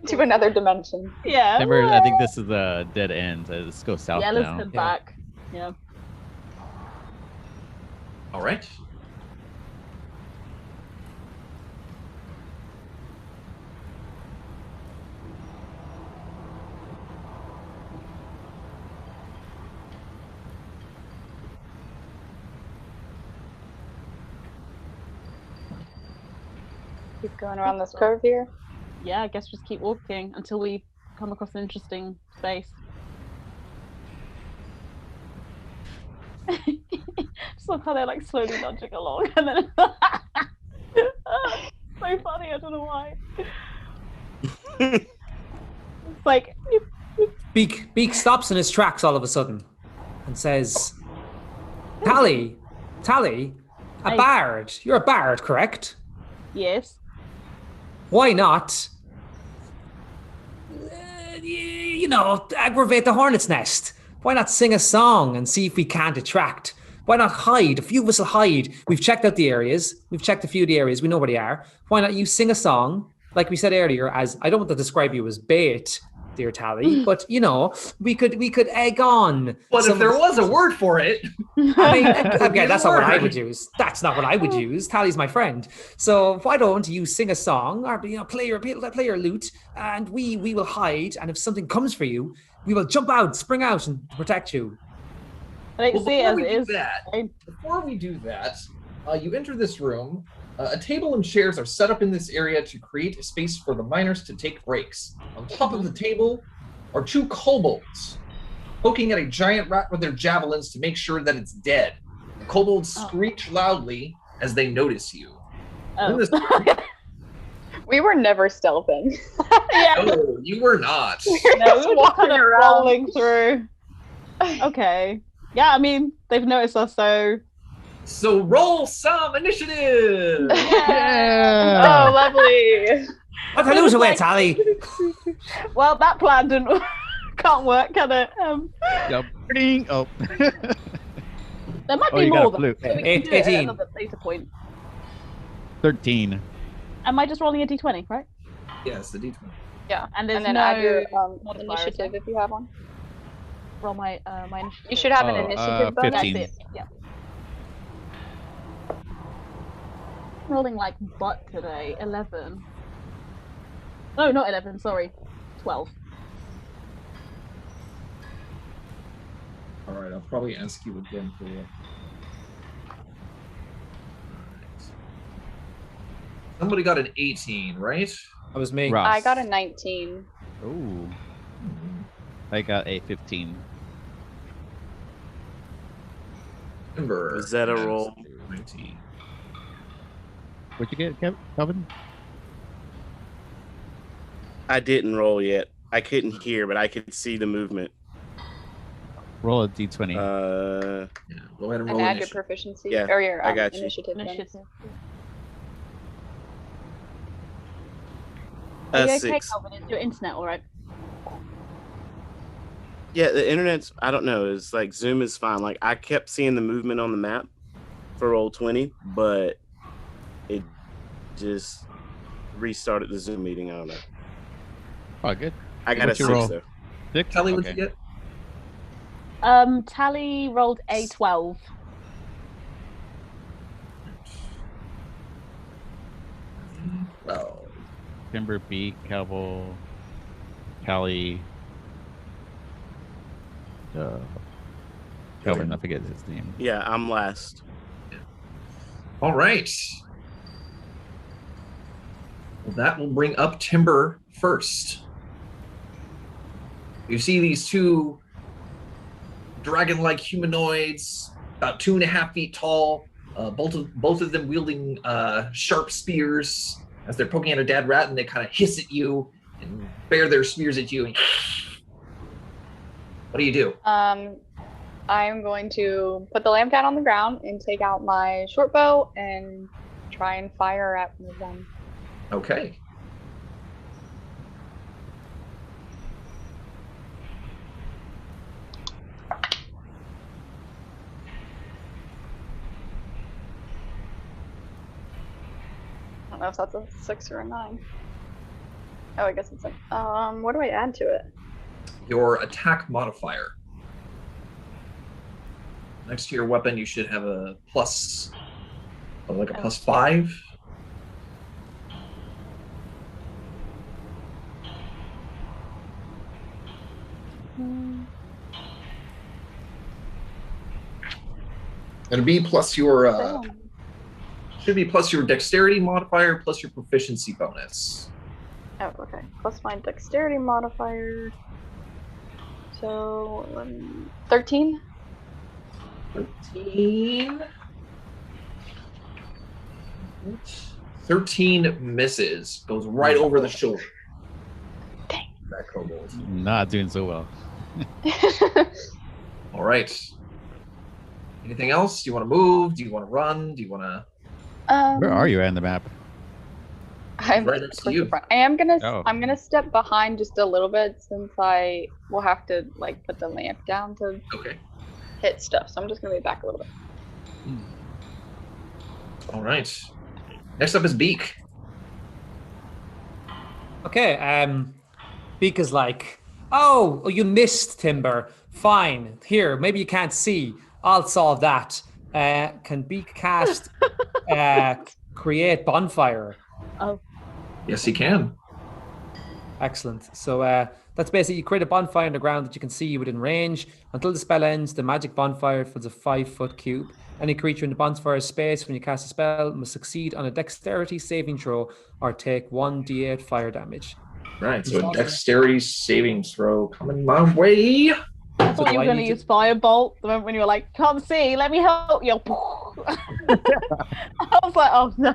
To another dimension. yeah. Remember, I think this is a dead end. Let's go south Yeah, let's now. head back. Yeah. All right. Keep going around this curve here. Yeah, I guess just keep walking until we come across an interesting space. Just look how they're like slowly nudging along and then so funny, I don't know why. It's like Beak stops in his tracks all of a sudden and says, Tally, a Hey. bard. You're a bard, correct? yes. Why not, aggravate the hornet's nest? Why not sing a song and see if we can't attract? Why not hide? A few of us will hide. We've checked out the areas. We've checked a few of the areas. We know where they are. Why not you sing a song, like we said earlier, as I don't want to describe you as bait, dear Tally, but we could egg on. But if there was a word for it, I mean, okay, that's not what I word. would use. That's not what I would use. Tally's my friend. So why don't you sing a song or play your lute, and we will hide. And if something comes for you, we will jump out, spring out, and protect you. I Well, don't see it before as we it do is. that, before we do that, you enter this room. A table and chairs are set up in this area to create a space for the miners to take breaks. On top of the table are 2 kobolds. poking at a giant rat with their javelins to make sure that it's dead. The kobolds screech loudly as they notice you. Oh. This- We were never stealthing. Yeah. No, you were not. No, we were just walking kind of around. rolling through. Okay. Yeah, I mean, they've noticed us, so. So roll some initiative. Oh, lovely. What the lose away, Tally? Well, that plan didn't can't work, can it? Yeah, bring. Oh. There might Oh, be you got more a than flute. so we can do it at 18. another data point. 13. Am I just rolling a d20, right? Yes, the D20. Yeah. And there's And then no add your modifier, initiative if you have one. roll my my initiative. You should have an Oh, initiative bonus. That's 15. it. Yeah. Rolling like butt today. 11. No, not 11. Sorry, 12. All right, I'll probably ask you again for you. Somebody got an 18, right? That was me. Ross. I got a 19. Ooh. I got a 15. Timber. Is that a has roll? 19. What'd you get, Calvin? I didn't roll yet. I couldn't hear, but I could see the movement. Roll a d20. Yeah, go ahead and roll And add your initiative. proficiency. Yeah, or your I got you. initiative. bonus. Initiative. Uh, Are you okay, 6. Calvin? Is your internet all right? Yeah, the internet's, I don't know, it's like Zoom is fine. Like I kept seeing the movement on the map for Roll20, but it just restarted the Zoom meeting. I don't know. Oh, good. I got a What'd you 6 roll? though. 6? Tally, what'd Okay. you get? Tally rolled a 12. Well, Timber, Beak, Cowboy, Callie. Calvin, I forget his name. Yeah, I'm last. all right. Well, that will bring up Timber first. You see these two dragon-like humanoids, about 2.5 feet tall, both of them wielding sharp spears as they're poking at a dead rat, and they kind of hiss at you and bare their spears at you. And what do you do? I'm going to put the lamp down on the ground and take out my short bow and try and fire at one of them. Okay. I don't know if that's a 6 or a 9. Oh, I guess it's a. What do I add to it? Your attack modifier. Next to your weapon, you should have a plus, like a +5. It'll be plus your should be plus your dexterity modifier plus your proficiency bonus. Oh, okay. Plus my dexterity modifier. So 13. 13 misses, goes right over the shoulder. Dang. That kobold. Not doing so well. All right. Anything else? Do you want to move? Do you want to run? Do you want to? Where are you on the map? I'm Right next to towards you. the front. I am gonna. Oh. I'm gonna step behind just a little bit since I will have to like put the lamp down to Okay. hit stuff. So I'm just gonna be back a little bit. All right. Next up is Beak. Okay, Beak is like, oh, you missed, Timber. Fine. Here, maybe you can't see. I'll solve that. Can Beak cast create Bonfire? Oh, Yes, he can. Excellent. So that's basically you create a bonfire on the ground that you can see within range. Until the spell ends, the magic bonfire fills a 5-foot cube. Any creature in the bonfire space when you cast a spell must succeed on a dexterity saving throw or take 1d8 fire damage. Right. So a dexterity saving throw coming my way. So thought do you were I going to need use Firebolt the moment when you were like, can't see, let me help you. I was like, oh no.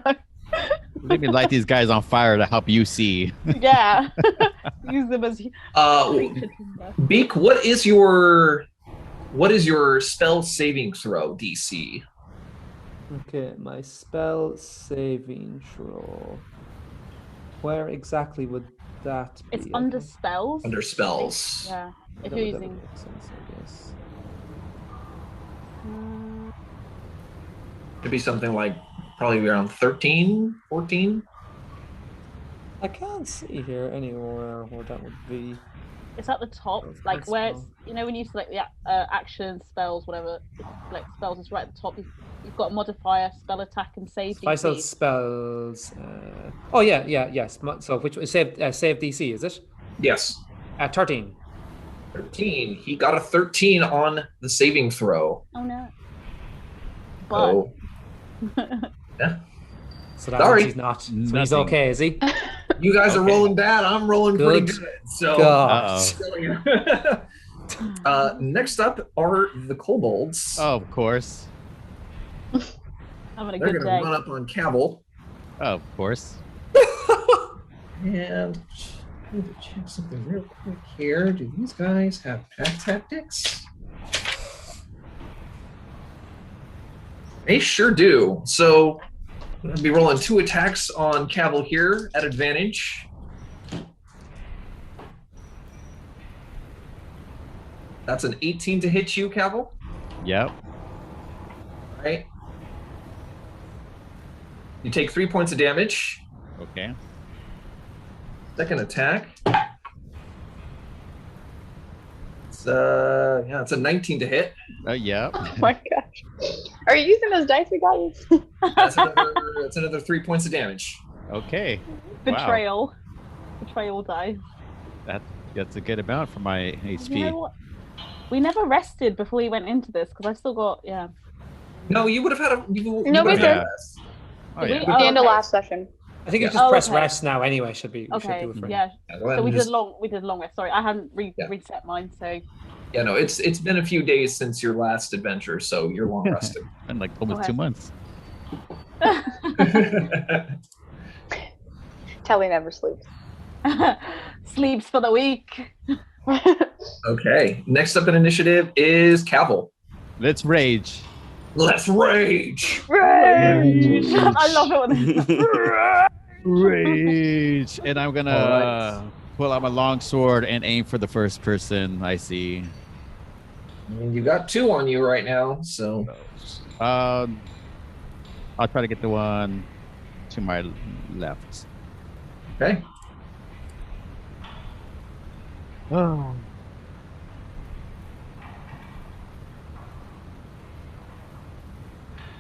Let me light these guys on fire to help you see. Yeah. Use them as creature timber. Beak, what is your spell saving throw DC? Okay, my spell saving throw. Where exactly would that be? It's under spells. Under spells. Yeah. If That you're would using. make sense, I guess. It'd be something like probably around 13, 14. I can't see here anywhere where that would be. It's at the top, That's like where it's, small. when you select the actions, spells, whatever, if you select spells, it's right at the top. You've got modifier, spell attack, and save If I saw DC. spells. Oh yeah, yes. So which save DC is it? Yes. 13. 13. He got a 13 on the saving throw. Oh no. But Oh. So that Sorry. means he's not. So he's Nothing. okay, is he? You guys are Okay. rolling bad. I'm rolling pretty Good good. So, God. Uh-oh. Next up are the Kobolds. Oh, of course. having a They're good going to day. run up on Cavill. Oh, of course. And I need to check something real quick here. Do these guys have pack tactics? They sure do. So I'm going to be rolling 2 attacks on Cavill here at advantage. That's an 18 to hit you, Cavill. Yep. Right. You take 3 points of damage. Okay. Second attack. It's it's a 19 to hit. Yep. Oh my gosh. Are you using those dice we got you? That's another 3 points of damage. Okay. Wow. Betrayal die. That's a good amount for my HP. You know what? We never rested before we went into this because I still got No, you would have had a. You No, we would have had did. a rest. Oh, yeah. We ended okay. last session. I think you Yeah. just press okay. rest now anyway. Should be. We should okay. do it for Yeah. Yeah, go ahead So we and did just- long rest. Sorry, I hadn't Yeah. reset mine. So Yeah, no, it's been a few days since your last adventure, so you're long rested. Been like almost Okay. 2 months. Telly never sleeps. sleeps for the week. Okay, next up in initiative is Cavill. Let's rage. Let's rage. Rage! I love it when Rage. And I'm gonna Alright. pull out my long sword and aim for the first person I see. And you got 2 on you right now, so I'll try to get the one to my left. okay. Oh.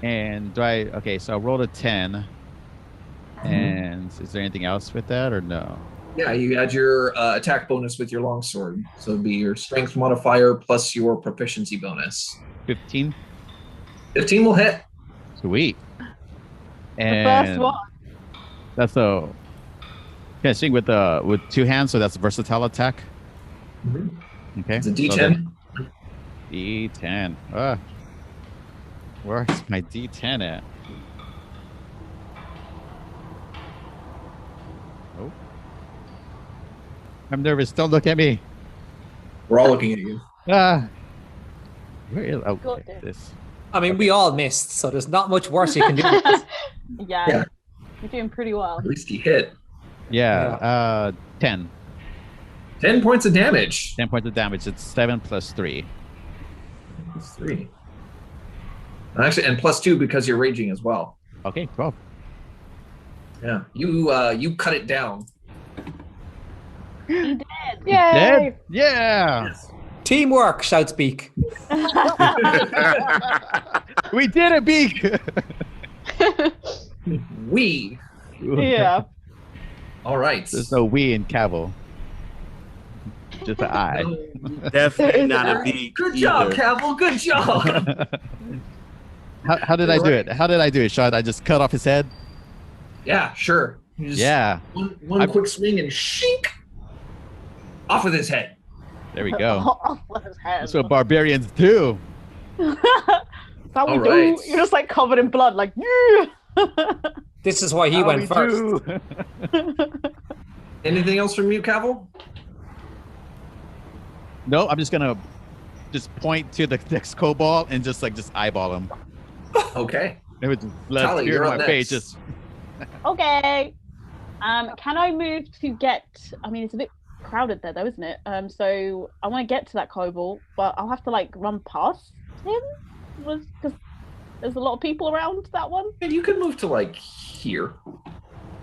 And okay, so I rolled a 10. And is there anything else with that or no? Yeah, you add your attack bonus with your longsword, so it'd be your strength modifier plus your proficiency bonus. 15? 15 will hit. Sweet. the And first one. that's a can swing with 2 hands, so that's a versatile attack. Okay. It's a so D10. then D10. Where's my D10 at? Oh. I'm nervous. Don't look at me. We're all looking at you. Ah. Where is Got okay, it. this? I mean, we all missed, so there's not much worse you can do. Yeah. Yeah. You're doing pretty well. At least he hit. Yeah, 10. 10 points of damage. 10 points of damage. It's 7 plus 3. That's 3. Actually, and plus 2 because you're raging as well. Okay, 12. Yeah. You cut it down. You did. Yay! Dead? Yeah. Teamwork, shouts Beak. We did it, Beak. We. Yeah. All right. There's no we in Cavill. Just an I. Definitely not a beak. Good job, either. Cavill. Good job. How did I do it? How did I do it, Sean? I just cut off his head? Yeah, sure. You just Yeah. One quick swing and shink off with his head. There we go. Off with his head. That's what barbarians do. That we All do. right. You're just like covered in blood, like. This is why he went first. Anything else from you, Cavill? No, I'm just gonna point to the next kobold and just eyeball him. Okay. It was blood Tally, spear you're in up my face. next. Just Okay. Can I move to get? I mean, it's a bit crowded there, though, isn't it? So I want to get to that kobold, but I'll have to run past him, because there's a lot of people around that one. And you can move to here.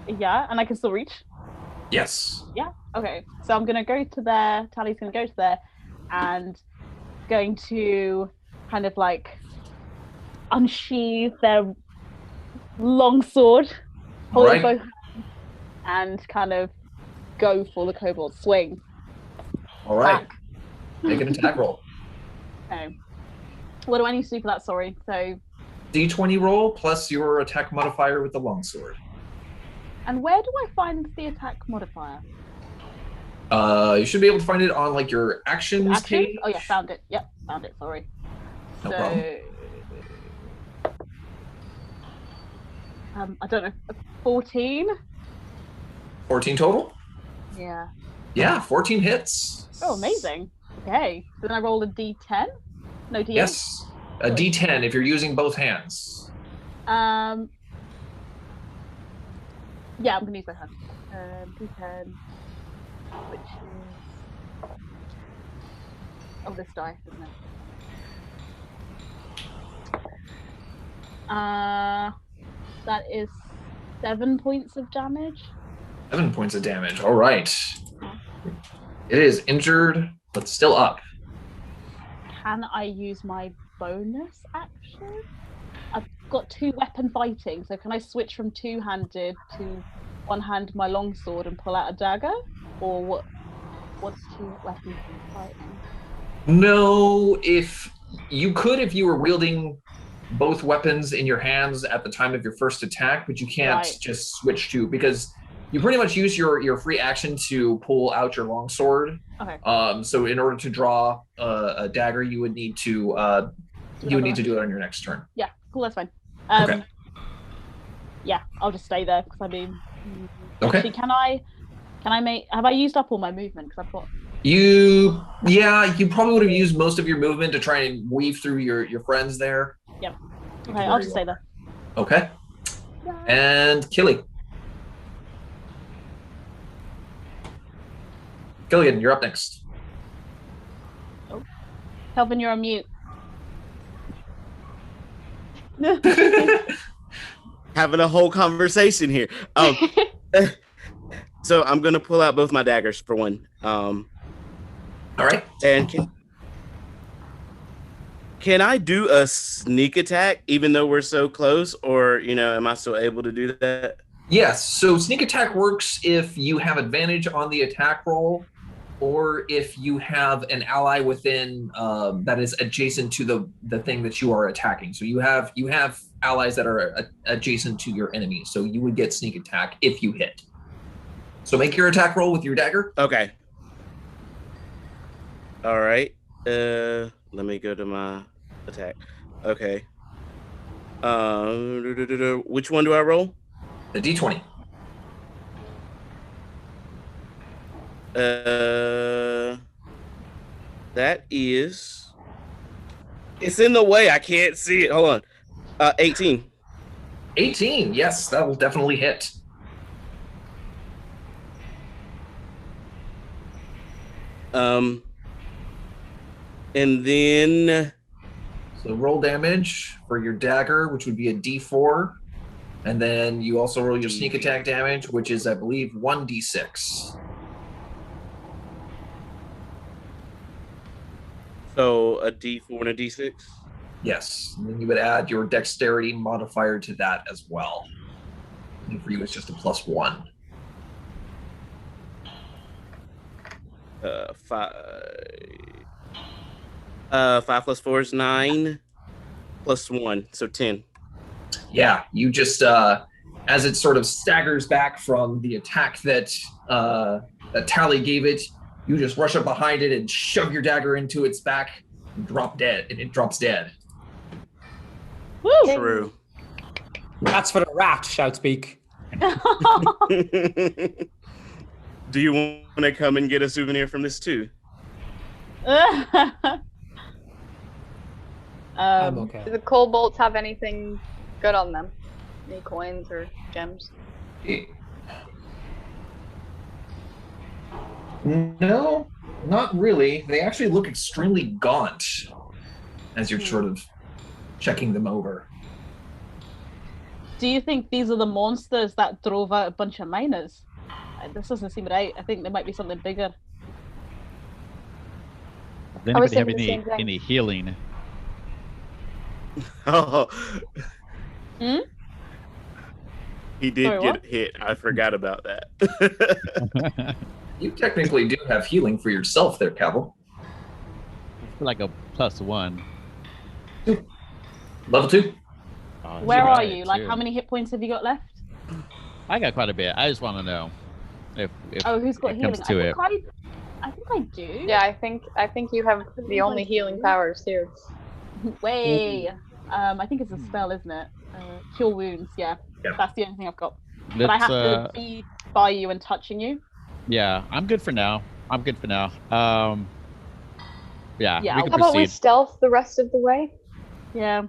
Yeah, and I can still reach. Yes. Yeah. Okay. So I'm gonna go to there. Tally's gonna go to there, and going to kind of unsheath their long sword, hold it Right. both hands, and kind of go for the kobold. Swing. All right. Back. Make an attack roll. Okay. What do I need to do for that? Sorry. So. D20 roll plus your attack modifier with the longsword. And where do I find the attack modifier? You should be able to find it on your actions Action? page. Oh yeah, found it. Yep, found it. Sorry. No problem. I don't know. 14. 14 total? Yeah. Yeah, 14 hits. Oh, amazing. Okay. So then I roll a D10. No D8. Yes. A D10 if you're using both hands. Yeah, I'm gonna use my hand. D10, which is this die, isn't it? That is 7 points of damage. 7 points of damage. All right. It is injured, but still up. Can I use my bonus action? I've got 2 weapon fighting, so can I switch from two-handed to one-hand my longsword and pull out a dagger? Or what's 2 weapon fighting? No, if you were wielding both weapons in your hands at the time of your first attack, but you can't just switch to, because you pretty much use your free action to pull out your longsword. Okay. So in order to draw a dagger, you would need to do it on your next turn. Yeah, cool, that's fine. Okay. Yeah, I'll just stay there, because Okay. Actually, have I used up all my movement? Because I've got... You probably would have used most of your movement to try and weave through your friends there. Yep. Okay, I'll just stay there. Okay. And Killy. Killian, you're up next. Kelvin, you're on mute. Having a whole conversation here. So I'm gonna pull out both my daggers for one. All right. And can I do a sneak attack even though we're so close, or am I still able to do that? Yes. So sneak attack works if you have advantage on the attack roll, or if you have an ally within that is adjacent to the thing that you are attacking. So you have allies that are adjacent to your enemy. So you would get sneak attack if you hit. So make your attack roll with your dagger. Okay. All right. Let me go to my attack. Okay. Which one do I roll? The D20. That is. It's in the way. I can't see it. Hold on. 18. 18. Yes, that will definitely hit. And then So roll damage for your dagger, which would be a D4. And then you also roll your sneak attack damage, which is, I believe, 1d6. so a D4 and a D6. Yes. And then you would add your dexterity modifier to that as well. And for you, it's just a +1. 5 plus 4 is 9 plus 1, so 10. Yeah, you just, as it sort of staggers back from the attack that Tally gave it, You just rush up behind it and shove your dagger into its back and drop dead, and it drops dead. Woo! True. That's for the rat, shouts Beak. Do you want to come and get a souvenir from this too? I'm okay. Do the Kobolds have anything good on them? Any coins or gems? No, not really. They actually look extremely gaunt as you're sort of checking them over. Do you think these are the monsters that drove out a bunch of miners? This doesn't seem right. I think there might be something bigger. Does I was anybody have thinking the same thing. any healing? Oh. Hmm? He did Sorry, get what? hit. I forgot about that. You technically do have healing for yourself there, Cabal. Like a +1. Level 2. Oh, Where that's are right, you? Like, too. how many hit points have you got left? I got quite a bit. I just want to know if Oh, who's got it healing? comes to it. I think I do. Yeah, I think you have the only healing powers here. Way. I think it's a spell, isn't it? Cure wounds. Yeah. Yeah. That's the only thing I've got. But I have to be by you and touching you. Yeah, I'm good for now. Yeah, Yeah, we I'll- can How about we proceed. stealth the rest of the way? Yeah.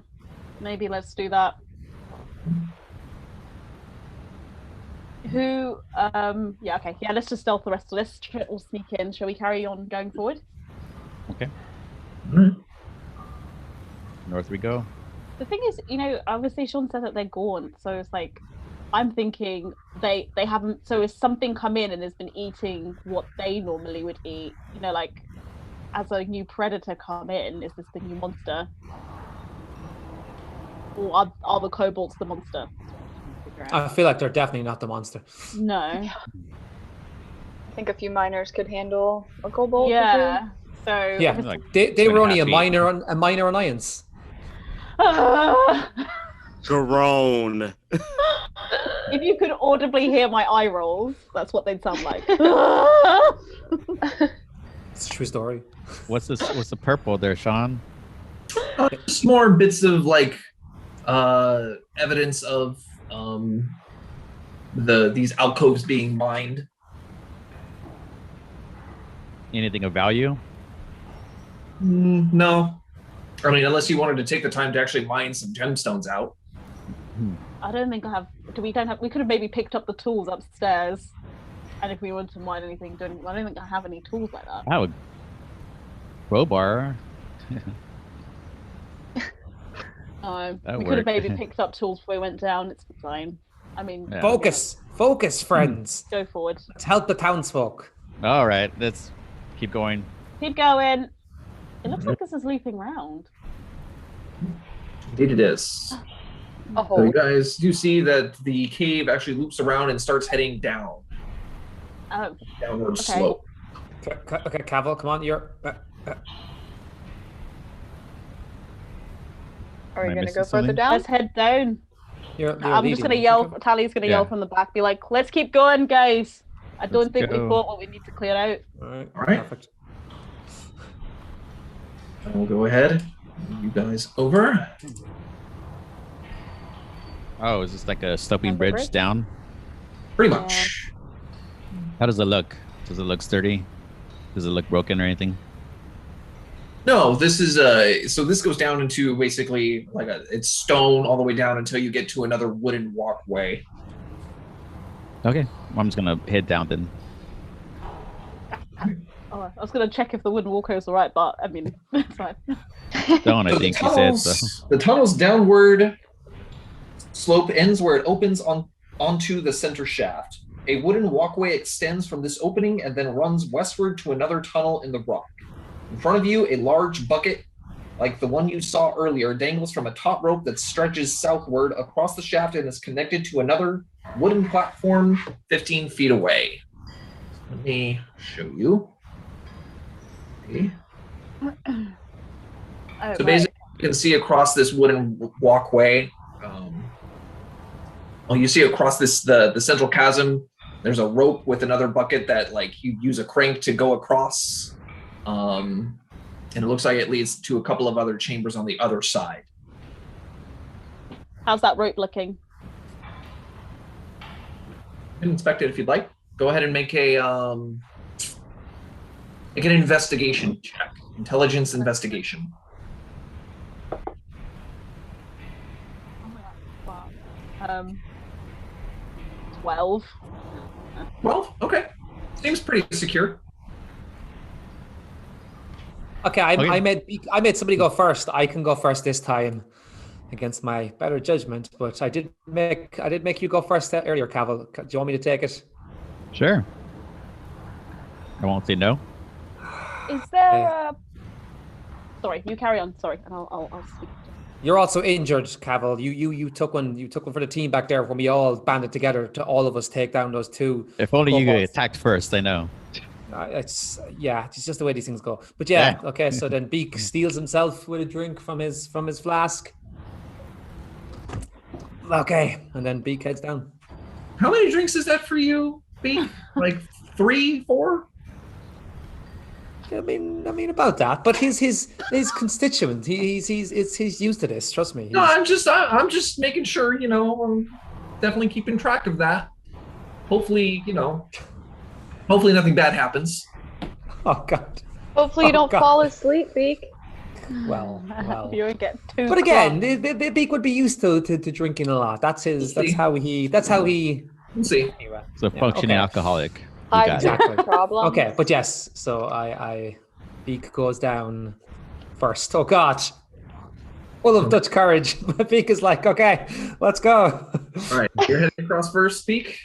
Maybe let's do that. Who? Yeah. Okay. Yeah. Let's just stealth the rest of this. We'll sneak in. Shall we carry on going forward? North we go. The thing is, obviously Sean said that they're gaunt, so it's like, I'm thinking they haven't. So has something come in and has been eating what they normally would eat? Like, as a new predator come in, is this the new monster? Or are the kobolds the monster? I feel like they're definitely not the monster. No. I think a few miners could handle a kobold. Yeah. So Yeah, obviously- Like they were only a 2.5 feet. minor annoyance. Groan. If you could audibly hear my eye rolls, that's what they'd sound like. It's a true story. What's the purple there, Sean? Just more bits of like evidence of these alcoves being mined. Anything of value? No. I mean, unless you wanted to take the time to actually mine some gemstones out. I don't think I have. We could have maybe picked up the tools upstairs, and if we wanted to mine anything, I don't think I have any tools like that. I would crowbar. That We could have worked. maybe picked up tools before we went down. It's fine. I mean, Yeah. Focus, friends. go forward. Let's help the townsfolk. All right, let's keep going. Keep going. It looks like this is looping round. Indeed it is. A So you hole. guys do see that the cave actually loops around and starts heading down. Oh, Downward Okay. slope. Okay, Cavill, come on. You're. Are we Am I gonna missing go further something? down? let's head down. you're I'm just gonna yell. Tally's gonna yell Yeah. from the back, be like, "Let's keep going, guys. I don't Let's think we go. caught what we need to clear out." All right. All right. Perfect. I'll go ahead. Move you guys over. Oh, is this like a sloping Slumber bridge bridge? down? Pretty much. How does it look? Does it look sturdy? Does it look broken or anything? No, this is so this goes down into basically like it's stone all the way down until you get to another wooden walkway. Okay, I'm just gonna head down then. Oh, I was gonna check if the wooden walker is alright, but I mean, it's fine. Don't I So think you said so. the tunnel's downward slope ends where it opens onto the center shaft. A wooden walkway extends from this opening and then runs westward to another tunnel in the rock. In front of you, a large bucket, like the one you saw earlier, dangles from a top rope that stretches southward across the shaft and is connected to another wooden platform 15 feet away. Let me show you. Okay. Oh, So right. basically, you can see across this wooden walkway. Well, you see across this the central chasm. There's a rope with another bucket that like you use a crank to go across. And it looks like it leads to a couple of other chambers on the other side. How's that rope looking? You can inspect it if you'd like. Go ahead and make an investigation check. Intelligence investigation. 12. 12? Okay. Seems pretty secure. Okay, Okay. I made somebody go first. I can go first this time, against my better judgment. But I did make you go first earlier, Cavill. Do you want me to take it? Sure. I won't say no. Is there a... Sorry, you carry on. Sorry, and I'll speak. You're also injured, Cavill. You took one. You took one for the team back there when we all banded together to all of us take down those two. If only you Kobolds. get attacked first, I know. It's just the way these things go. But yeah, okay. So then Beak steals himself with a drink from his flask. Okay, and then Beak heads down. How many drinks is that for you, Beak? Like 3, 4? I mean about that. But his constituent. He's used to this. Trust me. No, I'm just making sure, I'm definitely keeping track of that. Hopefully, hopefully nothing bad happens. Oh God. Hopefully you don't God. fall asleep, Beak. Well. You won't get too. But again, the Beak would be used to drinking a lot. That's how he. We'll see. Anyway. So functioning okay. alcoholic. You High got it. Exactly. problem. Okay, but yes. So I Beak goes down first. Oh God. Full of Dutch courage. Beak is like, okay, let's go. All right, you're heading across first, Beak.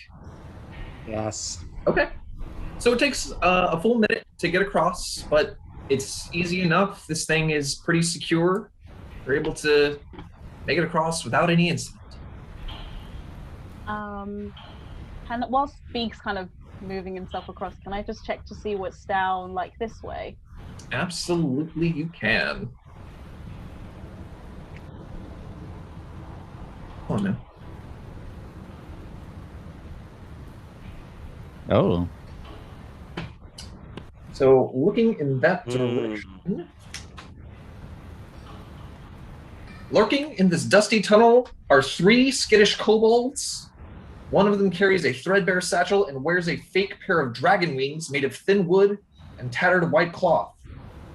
Yes. Okay. So it takes a full minute to get across, but it's easy enough. This thing is pretty secure. You're able to make it across without any incident. And whilst Beak's kind of moving himself across, can I just check to see what's down like this way? Absolutely, you can. Oh no. Oh. So looking in that direction, lurking in this dusty tunnel are 3 skittish kobolds. One of them carries a threadbare satchel and wears a fake pair of dragon wings made of thin wood and tattered white cloth.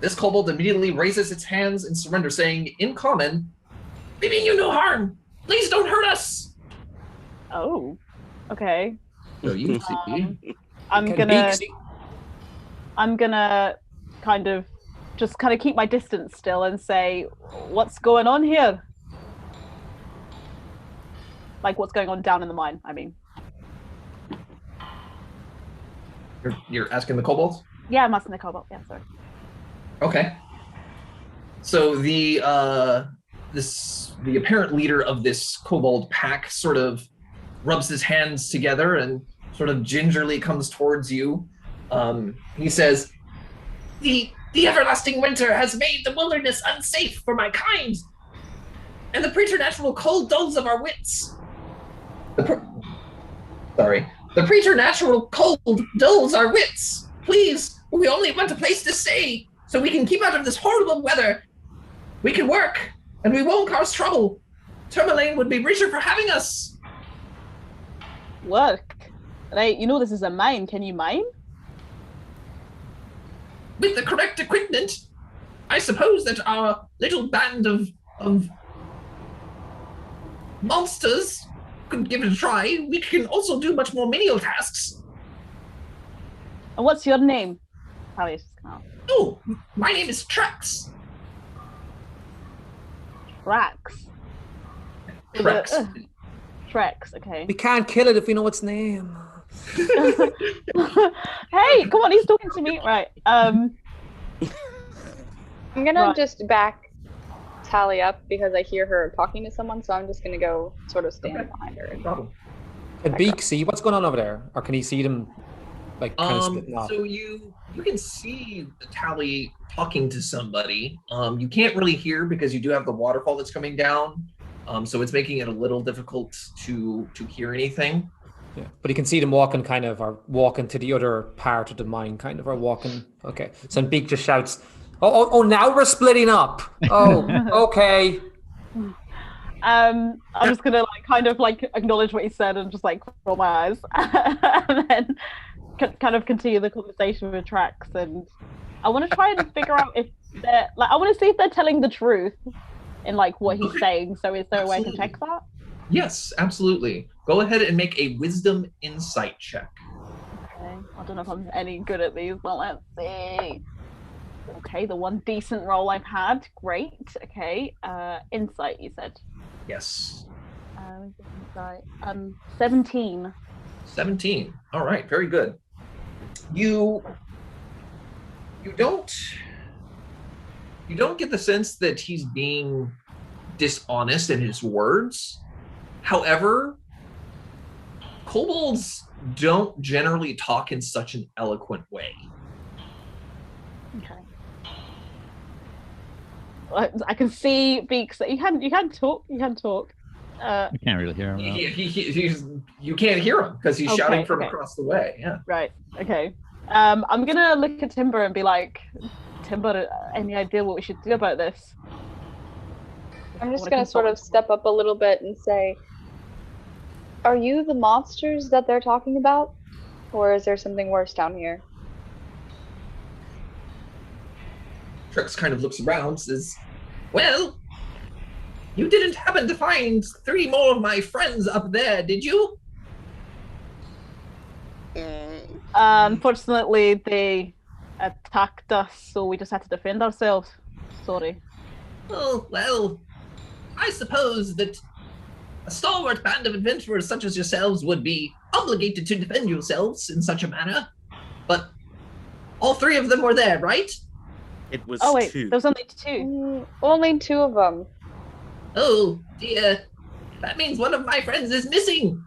This kobold immediately raises its hands in surrender, saying, in common, "We mean you no harm. Please don't hurt us." Oh, okay. So you see. I'm Can gonna Beak kind of keep my distance still and say, what's going on here? Like, what's going on down in the mine, I mean. You're asking the kobolds? Yeah, I'm asking the cobalt. Yeah, sorry. Okay. So the apparent leader of this kobold pack sort of rubs his hands together and sort of gingerly comes towards you. He says, The everlasting winter has made the wilderness unsafe for my kind, and the preternatural cold dulls of our wits. The preternatural cold dulls our wits. Please, we only want a place to stay, so we can keep out of this horrible weather. We can work, and we won't cause trouble. Tourmaline would be richer for having us. Work. Right, this is a mine. Can you mine? With the correct equipment, I suppose that our little band of monsters could give it a try. We can also do much more menial tasks. And what's your name? Tavius just come out. Oh, my name is Trex. Trax. Trex. Trex, okay. We can't kill it if we know its name. Hey, come on, he's talking to me. Right. I'm gonna Right. just back Tally up because I hear her talking to someone, so I'm just gonna go sort of stand Okay. behind her. No problem. Can Beak see what's going on over there, or can he see them like kind of splitting off? So you can see the Tally talking to somebody. You can't really hear because you do have the waterfall that's coming down. So it's making it a little difficult to hear anything. Yeah, but you can see them walking or walking to the other part of the mine or walking. Okay, so Beak just shouts, oh, now we're splitting up. Oh, okay. I'm just gonna acknowledge what he said and just roll my eyes, and then kind of continue the conversation with Trax. And I want to try and figure out if they're I want to see if they're telling the truth in what he's saying. So is there a way to check that? Yes, absolutely. Go ahead and make a wisdom insight check. Okay. I don't know if I'm any good at these, but let's see. Okay, the one decent roll I've had. Great. Okay. Insight, you said. Yes. Insight. 17. 17. All right, very good. You don't get the sense that he's being dishonest in his words. However, kobolds don't generally talk in such an eloquent way. Okay. I can see Beaks that you can talk. You can't really hear him. You can't hear him because he's shouting from okay. across the way. Yeah. Right. Okay. I'm gonna look at Timber and be like, Timber, any idea what we should do about this? I'm just gonna sort of step up a little bit and say, are you the monsters that they're talking about? Or is there something worse down here? Trix kind of looks around, says, well, you didn't happen to find 3 more of my friends up there, did you? Unfortunately, they attacked us, so we just had to defend ourselves. Sorry. Oh, well, I suppose that a stalwart band of adventurers such as yourselves would be obligated to defend yourselves in such a manner. But all 3 of them were there, right? It was Oh wait, 2. there was only 2. Only 2 of them. Oh, dear. That means one of my friends is missing.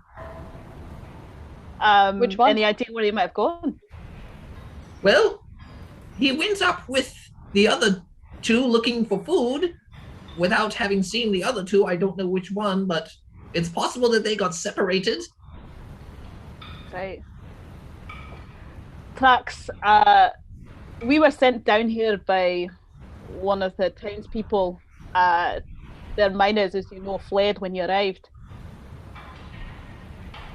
Which one? Any idea where he might have gone? Well, he went up with the other 2 looking for food. Without having seen the other 2, I don't know which one, but it's possible that they got separated. Right. Trax, we were sent down here by one of the townspeople. Their miners, as you know, fled when you arrived.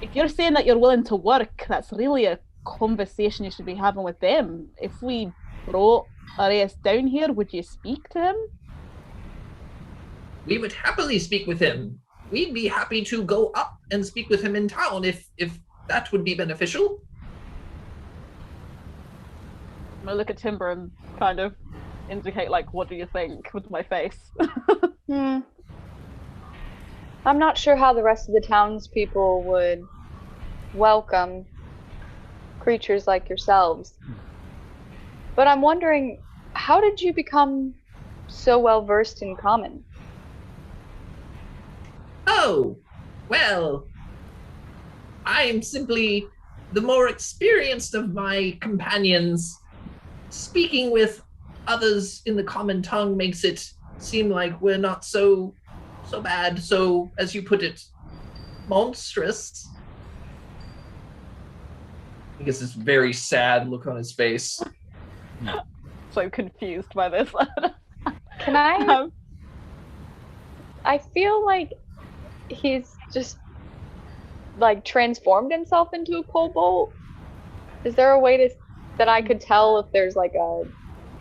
If you're saying that you're willing to work, that's really a conversation you should be having with them. If we brought Arias down here, would you speak to him? We would happily speak with him. We'd be happy to go up and speak with him in town if that would be beneficial. I'm gonna look at Timber and kind of indicate, what do you think, with my face? I'm not sure how the rest of the townspeople would welcome creatures like yourselves. But I'm wondering, how did you become so well versed in common? Oh, well, I'm simply the more experienced of my companions. Speaking with others in the common tongue makes it seem like we're not so bad, so, as you put it, monstrous. I guess this very sad look on his face. So confused by this. Can I? I feel like he's just transformed himself into a kobold. Is there a way that I could tell if there's a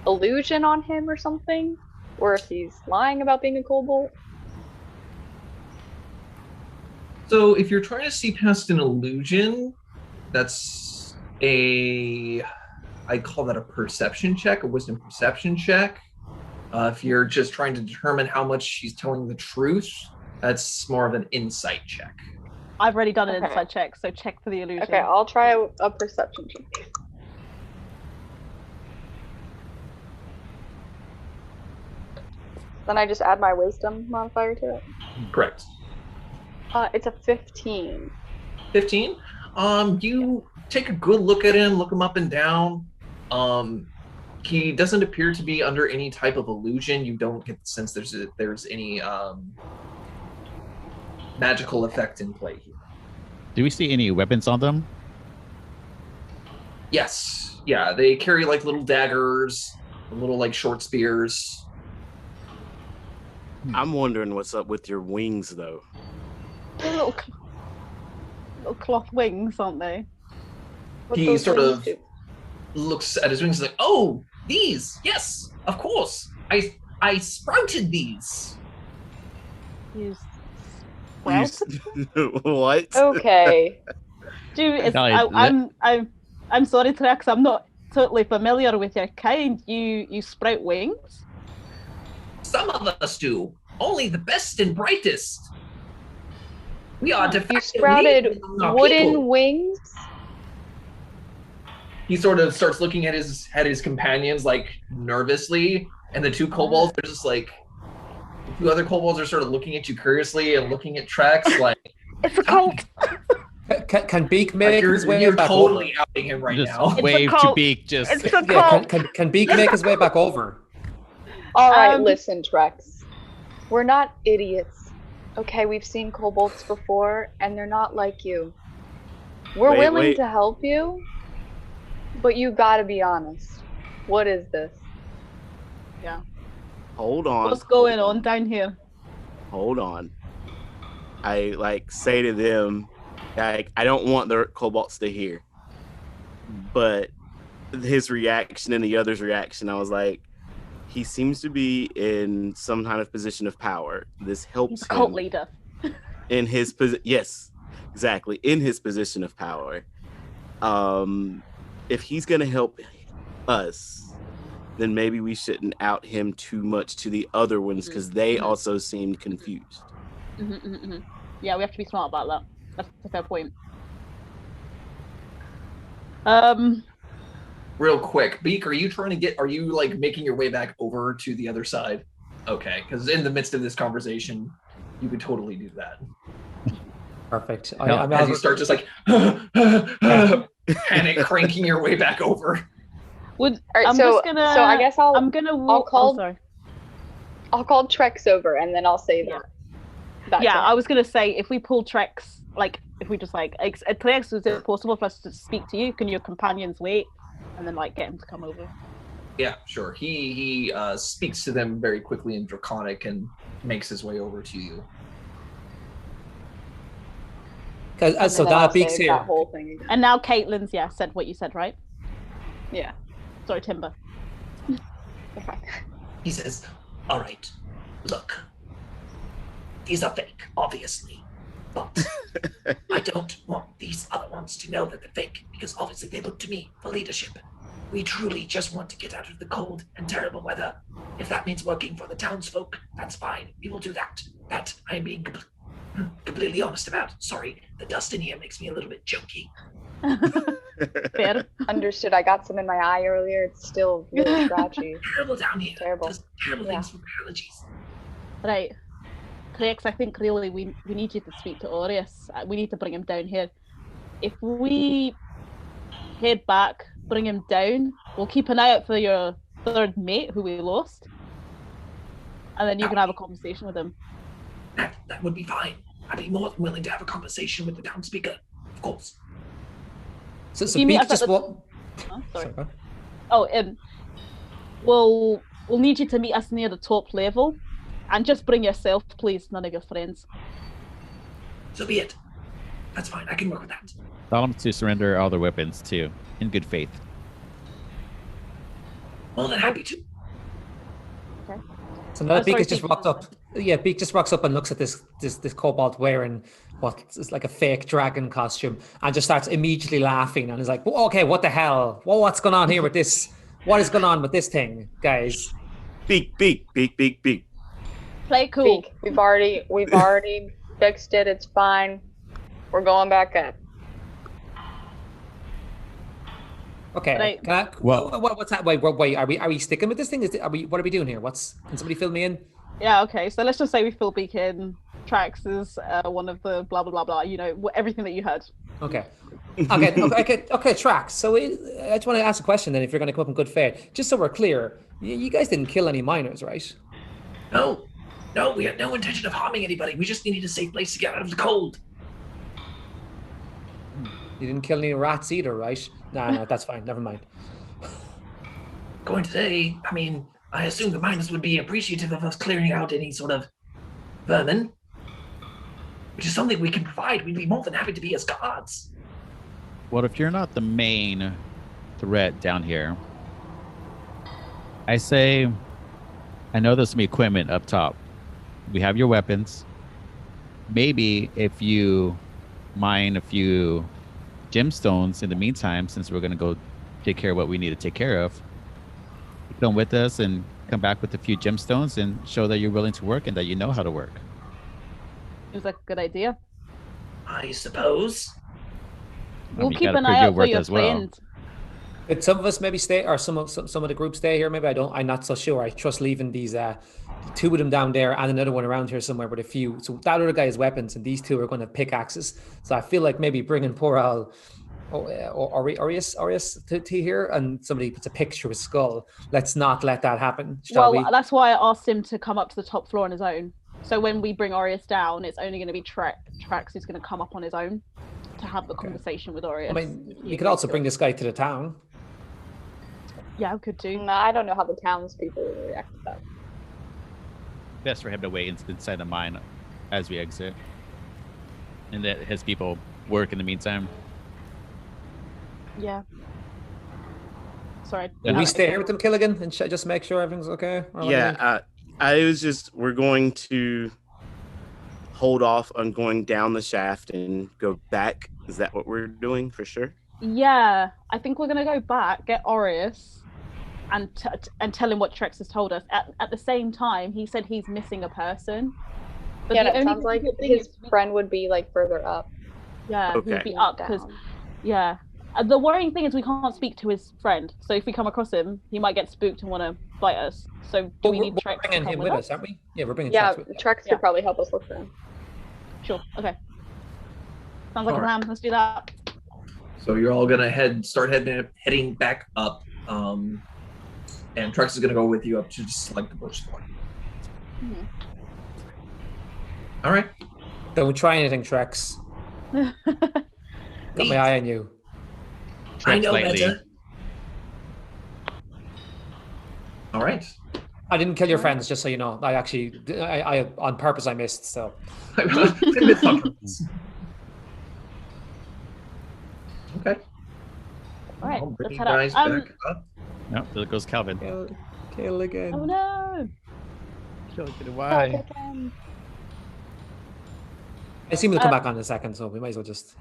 illusion on him or something, or if he's lying about being a kobold? So if you're trying to see past an illusion, that's I call that a perception check, a wisdom perception check. If you're just trying to determine how much she's telling the truth, that's more of an insight check. I've already done an insight check, so check for the illusion. Okay, I'll try a perception check. Then I just add my wisdom modifier to it? Correct. It's a 15. 15? You take a good look at him, look him up and down. He doesn't appear to be under any type of illusion. You don't get the sense there's any magical effect in play here. Do we see any weapons on them? Yes. Yeah, they carry like little daggers, little like short spears. I'm wondering what's up with your wings, though. They're little cloth wings, aren't they? What He those sort wings of do. looks at his wings and is like, oh, these, yes, of course. I sprouted these. You You sprouted? what? Okay. Dude, No, I'm sorry, Trex. I'm not totally familiar with your kind. You sprout wings? Some of us do. Only the best and brightest. We are de You facto sprouted leaders among our wooden people. wings? He sort of starts looking at his companions like nervously, and the two kobolds are just like, the two other kobolds are sort of looking at you curiously and looking at Trex like, It's a cult. Can Beak like make his way you're back totally over? outing him right Just now. It's a wave to cult. Beak. Just It's a Yeah, cult. can Beak make his way back over? All right, Um, listen, Trex. We're not idiots. Okay, we've seen kobolds before, and they're not like you. We're Wait, willing wait. to help you, but you gotta be honest. What is this? Hold on. What's going hold on down here? Hold on. I like say to them, like, I don't want the kobolds to hear. But his reaction and the other's reaction, I was like, he seems to be in some kind of position of power. This helps He's a cult him leader. in his position. Yes, exactly. In his position of power. If he's going to help us, then maybe we shouldn't out him too much to the other ones because they also seemed confused. Yeah, we have to be smart about that. That's a fair point. Real quick, Beak, are you like making your way back over to the other side? Okay, because in the midst of this conversation, you could totally do that. Perfect. No, As you start just like panic cranking your way back over. Would All right, I'm so just gonna. so I guess I'm gonna walk. call- sorry. I'll call Trex over, and then I'll say Yeah. that. Yeah, to I him. was gonna say if we pull Trex, like if we just like Trex, is it possible for us to speak to you? Can your companions wait, and then like get him to come over? Yeah, sure. He speaks to them very quickly in Draconic and makes his way over to you. So And then I'll that Beak's say here. that whole thing again. And now Caitlin's said what you said, right? Yeah. Sorry, Timber. Okay. He says, all right, look, these are fake, obviously, but I don't want these other ones to know that they're fake because obviously they look to me for leadership. We truly just want to get out of the cold and terrible weather. If that means working for the townsfolk, that's fine. We will do that. That I am being completely honest about. Sorry, the dust in here makes me a little bit choky. Fair. Understood. I got some in my eye earlier. It's still really scratchy. Terrible down here. Terrible. Does terrible Yeah. things from allergies. Right. Trex, I think really we need you to speak to Aureus. We need to bring him down here. If we head back, bring him down, we'll keep an eye out for your third mate who we lost. And then you can have a conversation with him. That would be fine. I'd be more than willing to have a conversation with the town speaker, of course. So You mean Beak us at just the- what? Oh, sorry. Sorry. Oh, we'll need you to meet us near the top level. And just bring yourself, please, none of your friends. So be it. That's fine. I can work with that. tell them to surrender all their weapons too, in good faith. More than happy to. So now Oh, Beak sorry, has just Beak. walked up. Yeah, Beak just walks up and looks at this kobold wearing what is like a fake dragon costume and just starts immediately laughing and is like, "Well, okay, what the hell? Well, what's going on here with this? What is going on with this thing, guys?" Beak. Play cool. Beak, we've already fixed it. It's fine. We're going back up. Okay. Right. Can I, Well- what's that? Wait. Are we sticking with this thing? What are we doing here? Can somebody fill me in? Yeah, okay. So let's just say we fill Beacon. Trax is one of the blah, blah, blah, blah. You know, everything that you heard. Okay. Okay. Tracks. So I just want to ask a question then. If you're going to come up in good faith, just so we're clear, you guys didn't kill any miners, right? No, we had no intention of harming anybody. We just needed a safe place to get out of the cold. You didn't kill any rats either, right? No, that's fine. Never mind. Going to say, I mean, I assume the miners would be appreciative of us clearing out any sort of vermin, which is something we can provide. We'd be more than happy to be as guards. Well, if you're not the main threat down here, I say, I know there's some equipment up top. We have your weapons. Maybe if you mine a few gemstones in the meantime, since we're going to go take care of what we need to take care of, you come with us and come back with a few gemstones and show that you're willing to work and that you know how to work. Seems like a good idea. I suppose. We'll you keep gotta an prove eye your out for worth your as well. friend. Did some of us maybe stay, or some of the group stay here? Maybe I'm not so sure. I trust leaving these two of them down there and another one around here somewhere with a few. So that other guy has weapons, and these two are going to have pickaxes. So I feel like maybe bringing poor Al, Arius to here, and somebody puts a picture of his skull. Let's not let that happen, shall we? That's why I asked him to come up to the top floor on his own. So when we bring Aureus down, it's only going to be Trax who's going to come up on his own to have the conversation with Aureus. I mean, you could also bring this guy to the town. Yeah, I could do. No, I don't know how the townspeople will react to that. Best for him to wait inside the mine as we exit, and let his people work in the meantime. Yeah. Sorry. Will we stay here with them, Killigan, and just make sure everything's okay? Yeah, I was just, we're going to hold off on going down the shaft and go back. Is that what we're doing for sure? Yeah, I think we're going to go back, get Aureus, and tell him what Trex has told us. At the same time, he said he's missing a person. But Yeah, the it only sounds like difficult thing his is friend would be like further up. Yeah, he would Okay. be up because, Down. yeah. The worrying thing is we can't speak to his friend. So if we come across him, he might get spooked and want to bite us. So do we need we're Trex to bringing come him with us? aren't we? Yeah, we're bringing Yeah, Trex with us. Trex could probably help us look for him. Sure. Okay. Sounds like a Alright. plan. Let's do that. So you're all gonna heading back up, and Trex is gonna go with you up to just select the bush spot. Mhm. All right. Don't try anything, Trex. Got my eye on you. I know Slightly. better. All right. I didn't kill your friends, just so you know. I on purpose I missed. So Okay. All right, I'll bring let's you head up. guys back up. No, there goes Calvin. kill again. Oh no! Why? I assume we'll come back on in a second, so we might as well just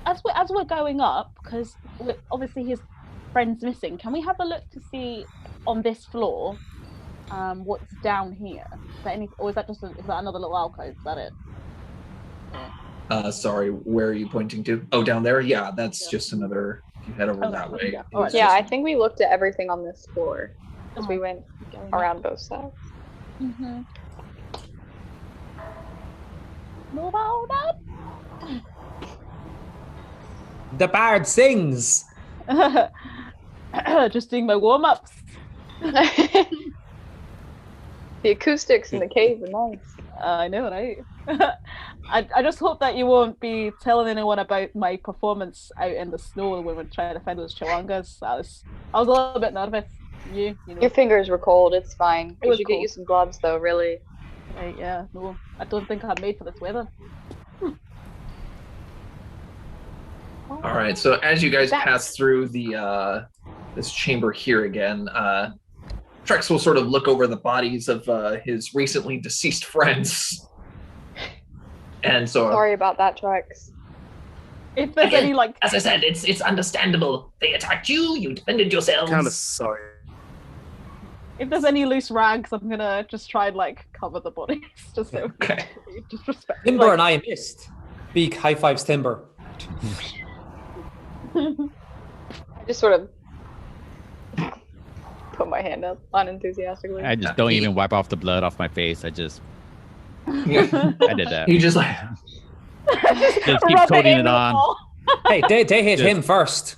As we're going up, because obviously his friend's missing. Can we have a look to see on this floor what's down here? Is that or is that is that another little alcove? Is that it? Sorry, where are you pointing to? Oh, down there? Yeah, that's just another. If you head over that way. yeah. All right. Yeah, I think we looked at everything on this floor as we went around both sides. Mm-hmm. Move on up. The bard sings. Just doing my warm-ups. The acoustics in the cave are nice. I know, right? I just hope that you won't be telling anyone about my performance out in the snow when we're trying to find those chawangas. I was a little bit nervous. You know. Your fingers were cold. It's fine. It We was should get you cold. some gloves, though. Really. Right, yeah, no, I don't think I'm made for this weather. All right. So as you guys pass through the this chamber here again, Trex will sort of look over the bodies of his recently deceased friends, and so Sorry about that, Trex. If there's Again, any like, as I said, it's understandable. They attacked you. You defended yourselves. Kind of sorry. if there's any loose rags, I'm gonna just try and like cover the bodies, just so Okay. disrespect. Timber and I missed. Beak high fives, Timber. I just sort of put my hand up unenthusiastically. I just don't even wipe off the blood off my face. I just Yeah. I did that. He just like Just keep coating it on. Hey, they hit him first.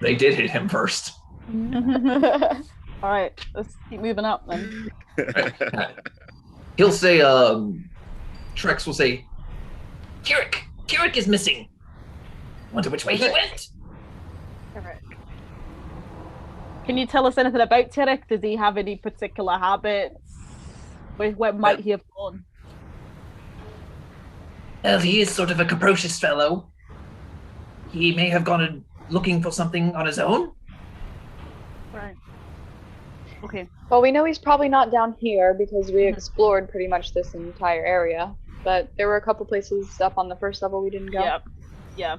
they did hit him first. All right, let's keep moving up then. He'll say, Trex will say, Kirik is missing. Wonder which way he went. Tarek. Can you tell us anything about Tarek? Does he have any particular habits? Where might he have gone? Well, he is sort of a capricious fellow. He may have gone looking for something on his own. Right. Okay. Well, we know he's probably not down here because we explored pretty much this entire area. But there were a couple places up on the first level we didn't go. Yep. Yeah.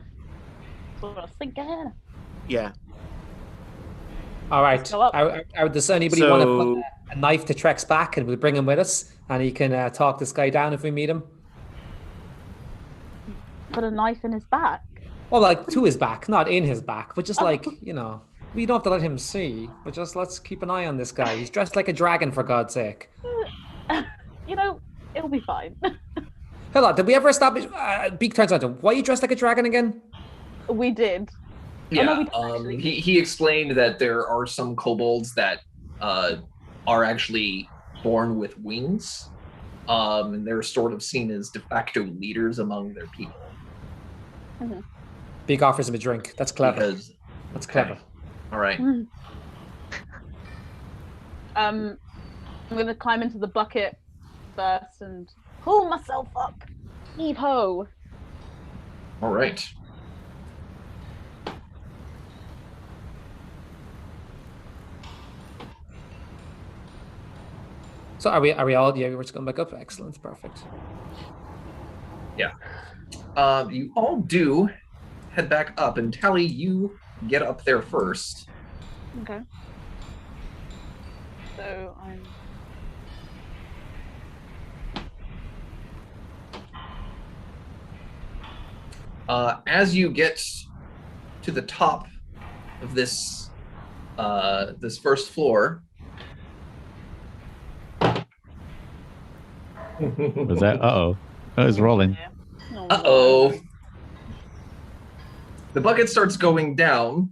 That's what I was thinking. Yeah. All right. Go up. Does anybody want to put a knife to Trek's back, and we'll bring him with us, and he can talk this guy down if we meet him? Put a knife in his back. Well, like to his back, not in his back, but just like, you know, we don't have to let him see, but just let's keep an eye on this guy. He's dressed like a dragon, for God's sake. You know, it'll be fine. Hold on, did we ever establish? Beak turns on to him. Why are you dressed like a dragon again? We did. Yeah, no, we didn't actually. he explained that there are some kobolds that are actually born with wings, and they're sort of seen as de facto leaders among their people. Mm-hmm. Beak offers him a drink. That's clever. That's clever. All right. I'm gonna climb into the bucket first and pull myself up. Heave ho. All right. So are we all? Yeah, we're just going back up. Excellent, perfect. Yeah. You all do head back up, and Tally, you get up there first. Okay. So I'm. As you get to the top of this first floor. Was that? Oh, it's rolling. Uh-oh. The bucket starts going down.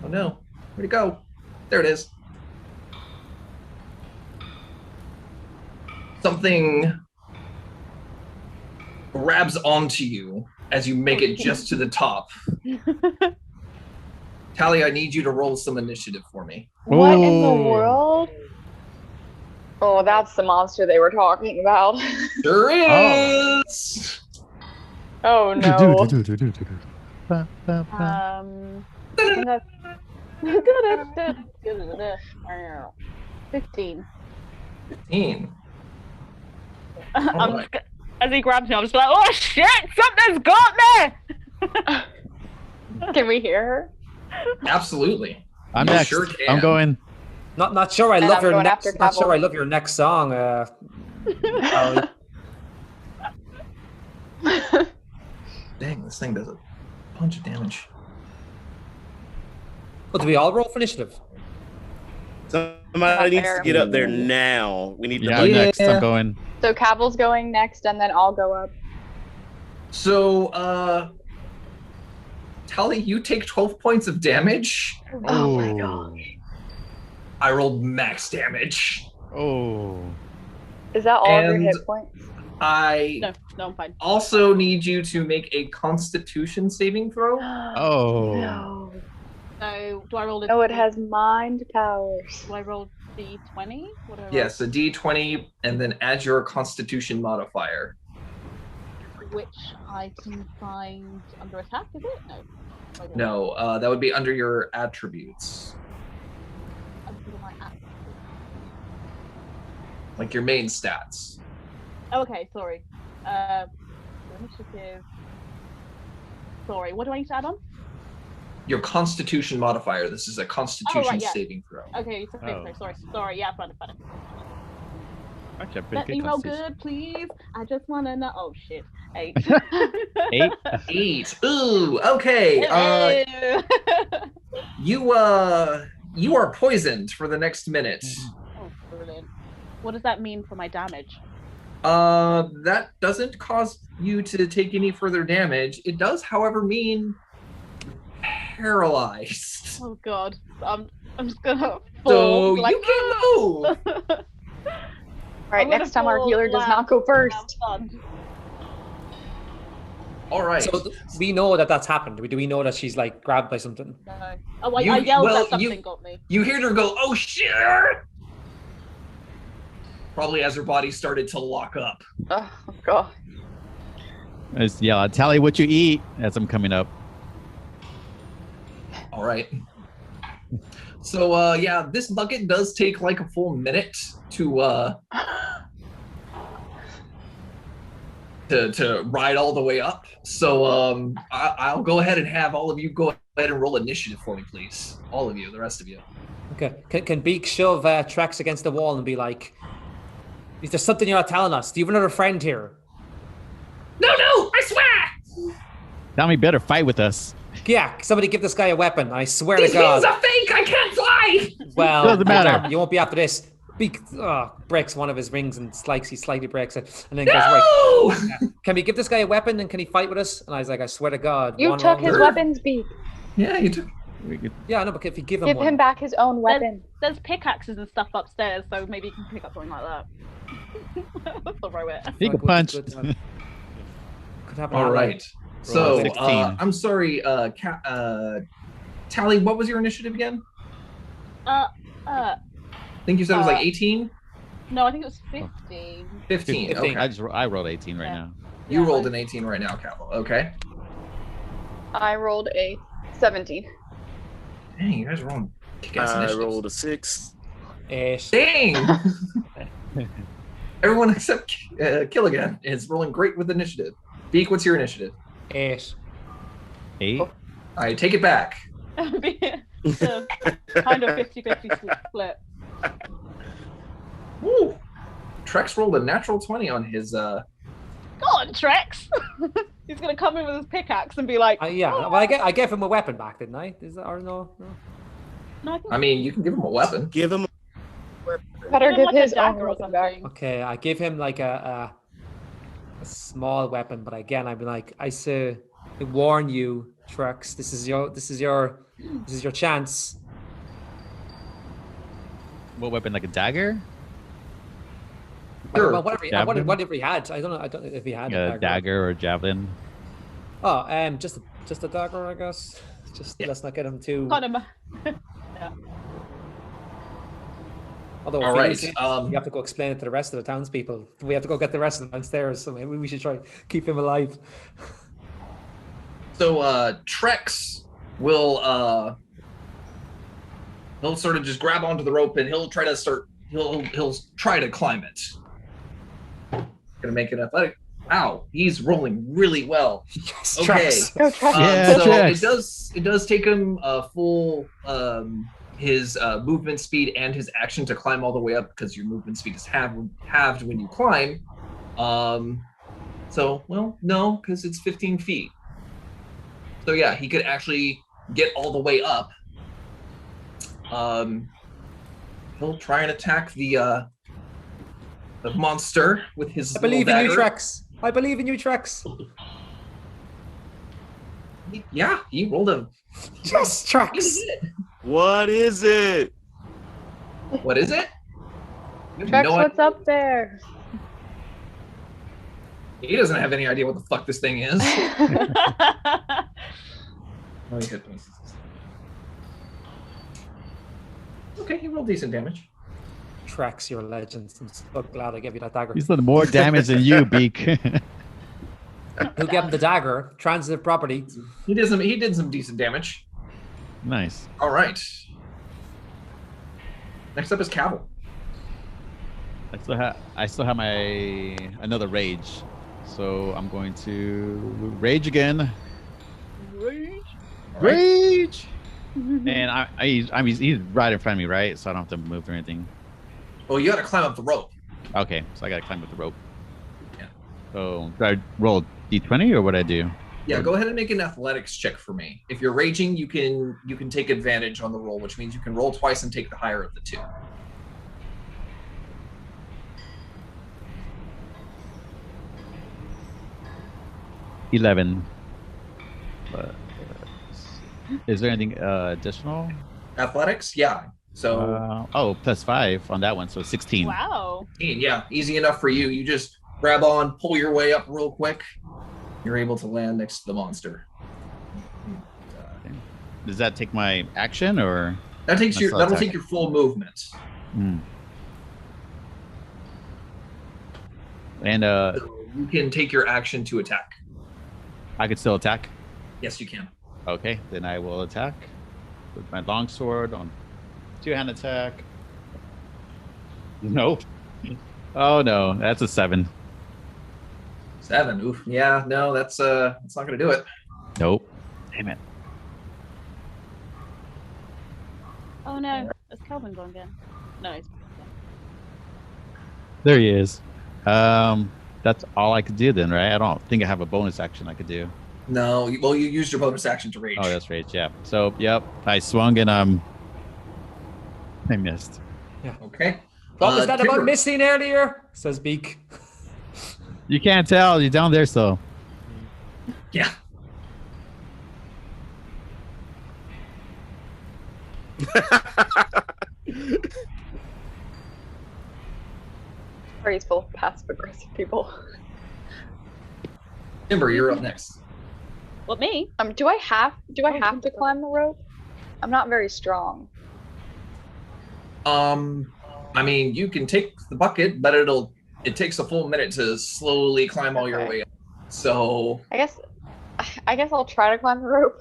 Oh no, where'd it go? There it is. Something grabs onto you as you make it just to the top. Tally, I need you to roll some initiative for me. What in the Ooh. world? Oh, that's the monster they were talking about. Sure is! Oh no. That's 15. 15. I'm just, as he grabs me, I'm just like, oh shit, something's got me! Can we hear her? Absolutely. I'm You next. sure can. I'm going. Not sure. I And love I'm your going next. after Not sure. I Cabo. love your next song. Tally. Dang, this thing does a bunch of damage. Well, do we all roll for initiative? Somebody needs to get up there now. We need to. Yeah, I'm next. I'm going. So Cavil's going next, and then I'll go up. So, Tally, you take 12 points of damage. Oh my gosh. I rolled max damage. Oh. Is that all of your And- hit points? I No, I'm fine. also need you to make a Constitution saving throw. Oh. No. So, do I roll No, it has mind powers. Do I roll D20? What do I roll? Yes, a D20, and then add your Constitution modifier. Which I can find under attack, is it? No. I don't. No, that would be under your attributes, Under my attack. like your main stats. Okay, sorry. Initiative. Sorry, what do I need to add on? Your Constitution modifier. This is a Constitution yeah. saving throw. Okay, sorry. Yeah, fine. Actually, I'm Let pretty me good. roll Constitution. good, please. I just want to know. Oh shit, 8. 8. 8. Ooh, okay. You are poisoned for the next minute. Oh, brilliant. What does that mean for my damage? That doesn't cause you to take any further damage. It does, however, mean paralyzed. Oh god, I'm just gonna So fall. you can move. right, next time our healer does not go first. All right. So we know that that's happened. Do we know that she's like grabbed by something? No. Oh, I yelled that something got me. You heard her go, "Oh shit!" Probably as her body started to lock up. Oh god. I just yell, "Tally what you eat," as I'm coming up. All right. So yeah, this bucket does take like a full minute to ride all the way up. So I'll go ahead and have all of you go ahead and roll initiative for me, please. All of you, the rest of you. Okay. Can Beak shove Trex against the wall and be like, "Is there something you're not telling us? Do you have another friend here?" No, I swear. Tell me, better fight with us. Yeah, somebody give this guy a weapon. I swear These to God. wings are fake. I can't fly. Well, Doesn't matter. You won't be after this. Beak breaks one of his rings and he slightly breaks it, and then goes, No. "Right, can we give this guy a weapon and can he fight with us?" And I was like, "I swear to God." You took his weapons, Beak. Yeah, you took. Yeah, I know, but if you give him Give one, him back his own weapon. There's pickaxes and stuff upstairs, so maybe you can pick up something like that. I'll throw it. He can punch. Could happen. All right. So 16. I'm sorry, Tally. What was your initiative again? I think you said it was like 18. No, I think it was 15. 15. 15. Okay. I rolled 18 right now. You Yeah, rolled an 18 right now, Cavill. Okay. I rolled a 17. Dang, you guys are rolling kick-ass I initiatives. rolled a 6. Dang! Everyone except Killigan is rolling great with initiative. Beak, what's your initiative? 8. 8. I take it back. It's a kind of 50-50 split. Woo! Trex rolled a natural 20 on his. Go on, Trex. He's gonna come in with his pickaxe and be like, Yeah, "Oh." well, I gave him a weapon back, didn't I? Is that or no? No, I mean, you can give him a weapon. Give him. Better Give him give like a his own dagger or weapon back. something. Okay, I give him like a small weapon, but again, I'd be like, I warn you, Trex. This is your chance. What weapon? Like a dagger? Sure. Well, whatever he had. I don't know if he had A dagger or a javelin? Oh, just a dagger, I guess. Just let's not get him too. Kind of. Although, All if right. he is, you have to go explain it to the rest of the townspeople. We have to go get the rest of them downstairs, so maybe we should try to keep him alive. So Trex will he'll sort of just grab onto the rope and he'll try to climb it. Gonna make it athletic. Wow, he's rolling really well. Yes, Okay. Trex. Go Trex. Yeah, So Trex. it does take him a full his movement speed and his action to climb all the way up because your movement speed is halved when you climb. So well, no, because it's 15 feet. So yeah, he could actually get all the way up. He'll try and attack the monster with his I believe in little you, dagger. Trex. I believe in you, Trex. Yeah, he rolled a. Yes, He Trex. did. What is it? What is it? You have Trex, no what's up there? He doesn't have any idea what the fuck this thing is. Oh, he hit me. Okay, he rolled decent damage. Trex, you're a legend. I'm so glad I gave you that dagger. He's done more damage than you, Beak. Who gave him the dagger? Transitive property. He did some decent damage. Nice. All right. Next up is Cavill. I still have my another rage, so I'm going to rage again. Rage. And he's right in front of me, right? So I don't have to move or anything. Well, you got to climb up the rope. Okay, so I gotta climb up the rope. Yeah. So do I roll d20 or what I do? Yeah, go ahead and make an athletics check for me. If you're raging, you can take advantage on the roll, which means you can roll twice and take the higher of the two. $11. Is there anything additional? Athletics? Yeah. So +5 on that one, so 16. Wow. yeah, easy enough for you. You just grab on, pull your way up real quick. You're able to land next to the monster. Does that take my action or? That takes That's that'll attack. take your full movement. And So you can take your action to attack. I could still attack. Yes, you can. Okay, then I will attack with my longsword on 2-hand attack. Nope. Oh no, that's a 7. 7. Oof. Yeah, no, that's not gonna do it. Nope. Damn it. Oh no, has Calvin gone again? No, he's There he is. That's all I could do then, right? I don't think I have a bonus action I could do. No, well, you used your bonus action to rage. Oh, that's rage. Yeah. So, yep, I swung and I missed. Okay. What was that Timber. about missing earlier? Says Beak. You can't tell. You're down there still. Yeah. Party's full of passive aggressive people. Timber, you're up next. Well, me? Do I have to climb the rope? I'm not very strong. I mean, you can take the bucket, but it takes a full minute to slowly climb all your Okay. way up. So, I guess I'll try to climb the rope.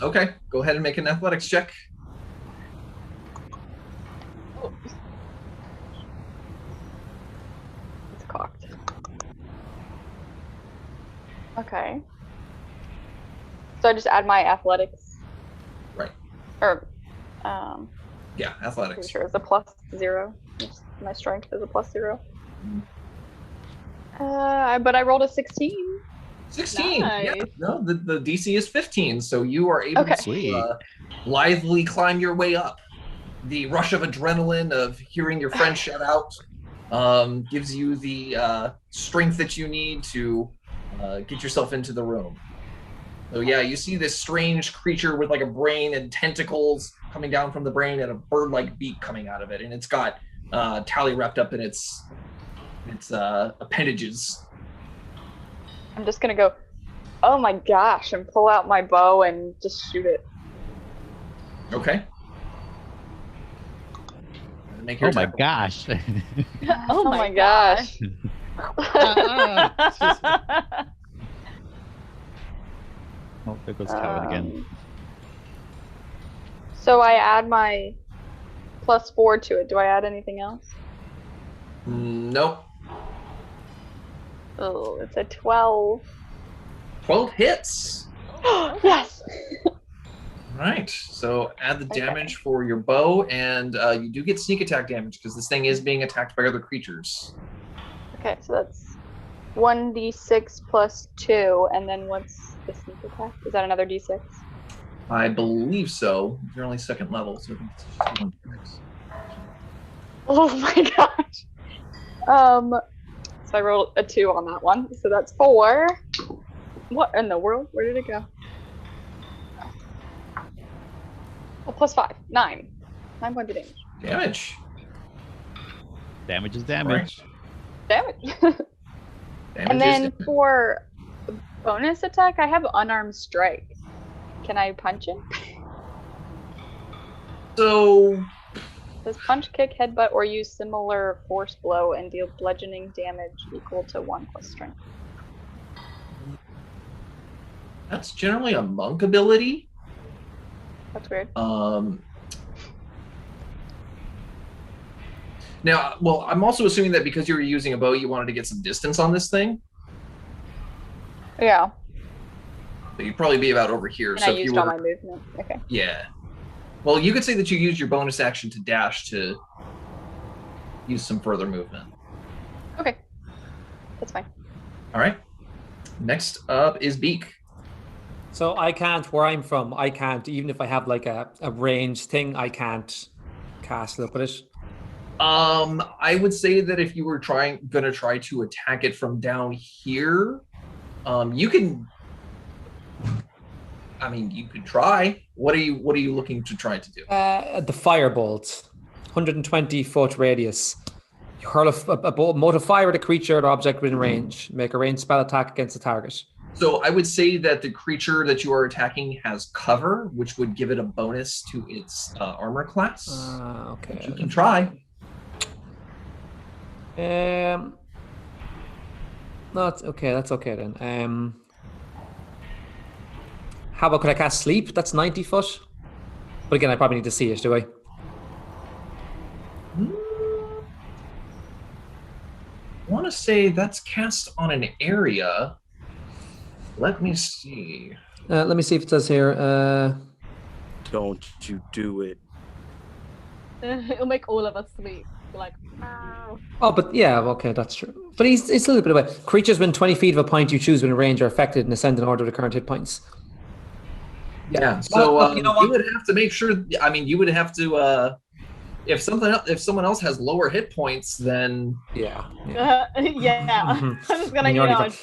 okay, go ahead and make an athletics check. It's cocked. Okay. So I just add my athletics. Right. Or Yeah, pretty athletics. sure it's a +0. My strength is a +0. But I rolled a 16. 16. Yeah, Nice. no, the DC is 15, so you are able Okay. Sweet. to lithely climb your way up. The rush of adrenaline of hearing your friend shout out gives you the strength that you need to get yourself into the room. So yeah, you see this strange creature with like a brain and tentacles coming down from the brain and a bird-like beak coming out of it, and it's got Tally wrapped up in its appendages. I'm just gonna go, oh my gosh, and pull out my bow and just shoot it. Okay. Make your Oh my attack. gosh. Oh my my gosh. Oh, there goes Calvin again. So I add my +4 to it. Do I add anything else? Nope. Oh, it's a 12. 12 hits. Yes. Right. So add the Okay. damage for your bow, and you do get sneak attack damage because this thing is being attacked by other creatures. Okay, so that's 1d6 +2, and then what's the sneak attack? Is that another d6? I believe so. You're only second level, so it's just 1d6. Oh my gosh. So I rolled a 2 on that one, so that's 4. What in the world? Where did it go? Oh, +5, 9. 9 points of damage. Damage. Damage is damage. Damage. Damage And is then damage. for bonus attack, I have unarmed strike. Can I punch him? So Does punch, kick, headbutt, or use similar force blow and deal bludgeoning damage equal to 1 + strength? that's generally a monk ability. That's weird. Now, well, I'm also assuming that because you were using a bow, you wanted to get some distance on this thing. Yeah, So you'd probably be about over here. and so I if used you all were, my movement. Okay. yeah. Well, you could say that you used your bonus action to dash to use some further movement. Okay. That's fine. All right. Next up is Beak. So I can't, where I'm from, I can't, even if I have like a range thing, I can't cast it up with it. I would say that if you were gonna try to attack it from down here, you can. I mean, you could try. What are you looking to try to do? The firebolt, 120-foot radius. You hurl a modifier at a creature or object within range. Make a ranged spell attack against the target. So I would say that the creature that you are attacking has cover, which would give it a bonus to its armor class. Okay. But you can try. No, that's okay. That's okay then. How about could I cast sleep? That's 90 foot. But again, I probably need to see it, do I? I want to say that's cast on an area. Let me see. Let me see if it says here. Don't you do it. It'll make all of us sleep. We're like, "Meow." Oh, but yeah, okay, that's true. But it's a little bit away. Creatures within 20 feet of a point you choose within range are affected and ascend in order to current hit points. Yeah. So Well, you know what? you would have to make sure. I mean, you would have to. If someone else has lower hit points, then Yeah. Yeah. I'm just gonna, You already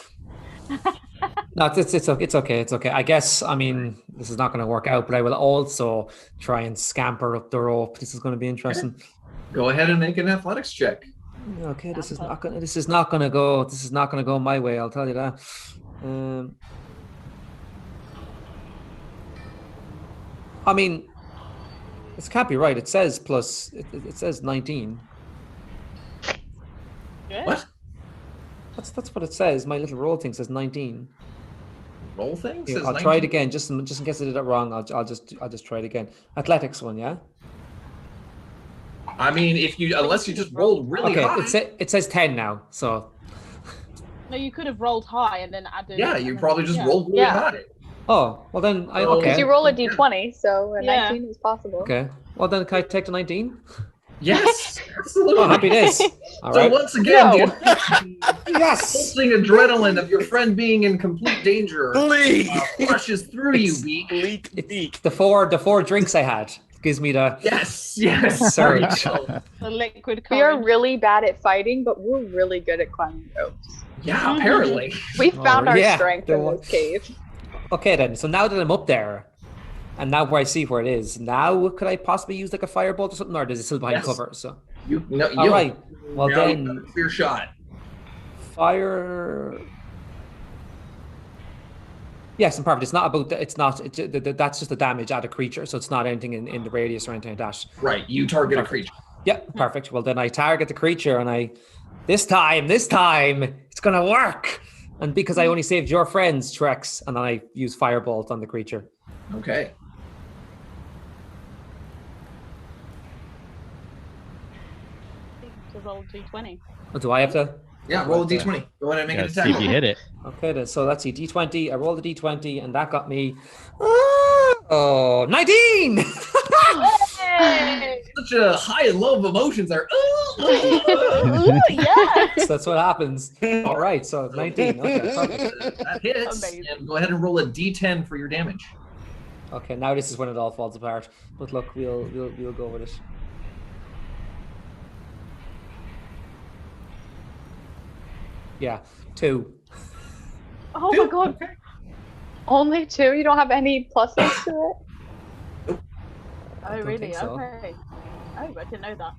No, it's okay. It's okay. I guess, I mean, this is not going to work out, but I will also try and scamper up the rope. This is going to be interesting. go ahead and make an athletics check. Okay, this is not going to go my way, I'll tell you that. I mean, this can't be right. It says plus. It says 19. What? That's what it says. My little roll thing says 19. Roll thing? Here, Says I'll try it 19? again, just in case I did it wrong. I'll just try it again. Athletics one, yeah. I mean, unless you just rolled really Okay, high. it says 10 now. So. No, you could have rolled high and then added. Yeah, you probably just rolled really Yeah. high. Oh, well then I Oh. okay. Because you roll a d20, so a Yeah. 19 is possible. Okay. Well then, can I take the 19? Yes, absolutely. Oh, happy days. All So right. once again, No. the Yes. pulsing adrenaline of your friend being in complete danger Bleak! flushes through you, Beak. Bleak. The four drinks I had gives me the Yes. surge. The liquid We are courage. really bad at fighting, but we're really good at climbing ropes. Yeah, apparently. We found our yeah, strength there in was- this cave. Okay then. So now that I'm up there, and now where I see where it is, now could I possibly use like a firebolt or something, or is it still behind Yes. cover? So All right. Well then, clear shot. fire. Yes, and perfect. It's not about. That's just the damage at a creature, so it's not anything in the radius or anything like that. Right, you target a Perfect. creature. Yeah, perfect. Well, then I target the creature, and this time, it's gonna work. And because I only saved your friends, Trex, and then I use firebolt on the creature. Okay. To roll d20. Oh, do I have to? Yeah, roll a d20. Go ahead and make Yeah, an see if attack. you hit it. Okay, then. So let's see. D20. I rolled a D20, and that got me. 19! Hey! Such a high and low of emotions are. Ooh, yes. So that's what happens. All right, so 19. Okay, perfect. That hits. Amazing. And go ahead and roll a d10 for your damage. Okay, now this is when it all falls apart. But look, we'll go with it. Yeah, 2. Oh my god. Only 2? You don't have any pluses to it? Oh don't really? think so. Okay. Oh, I didn't know that.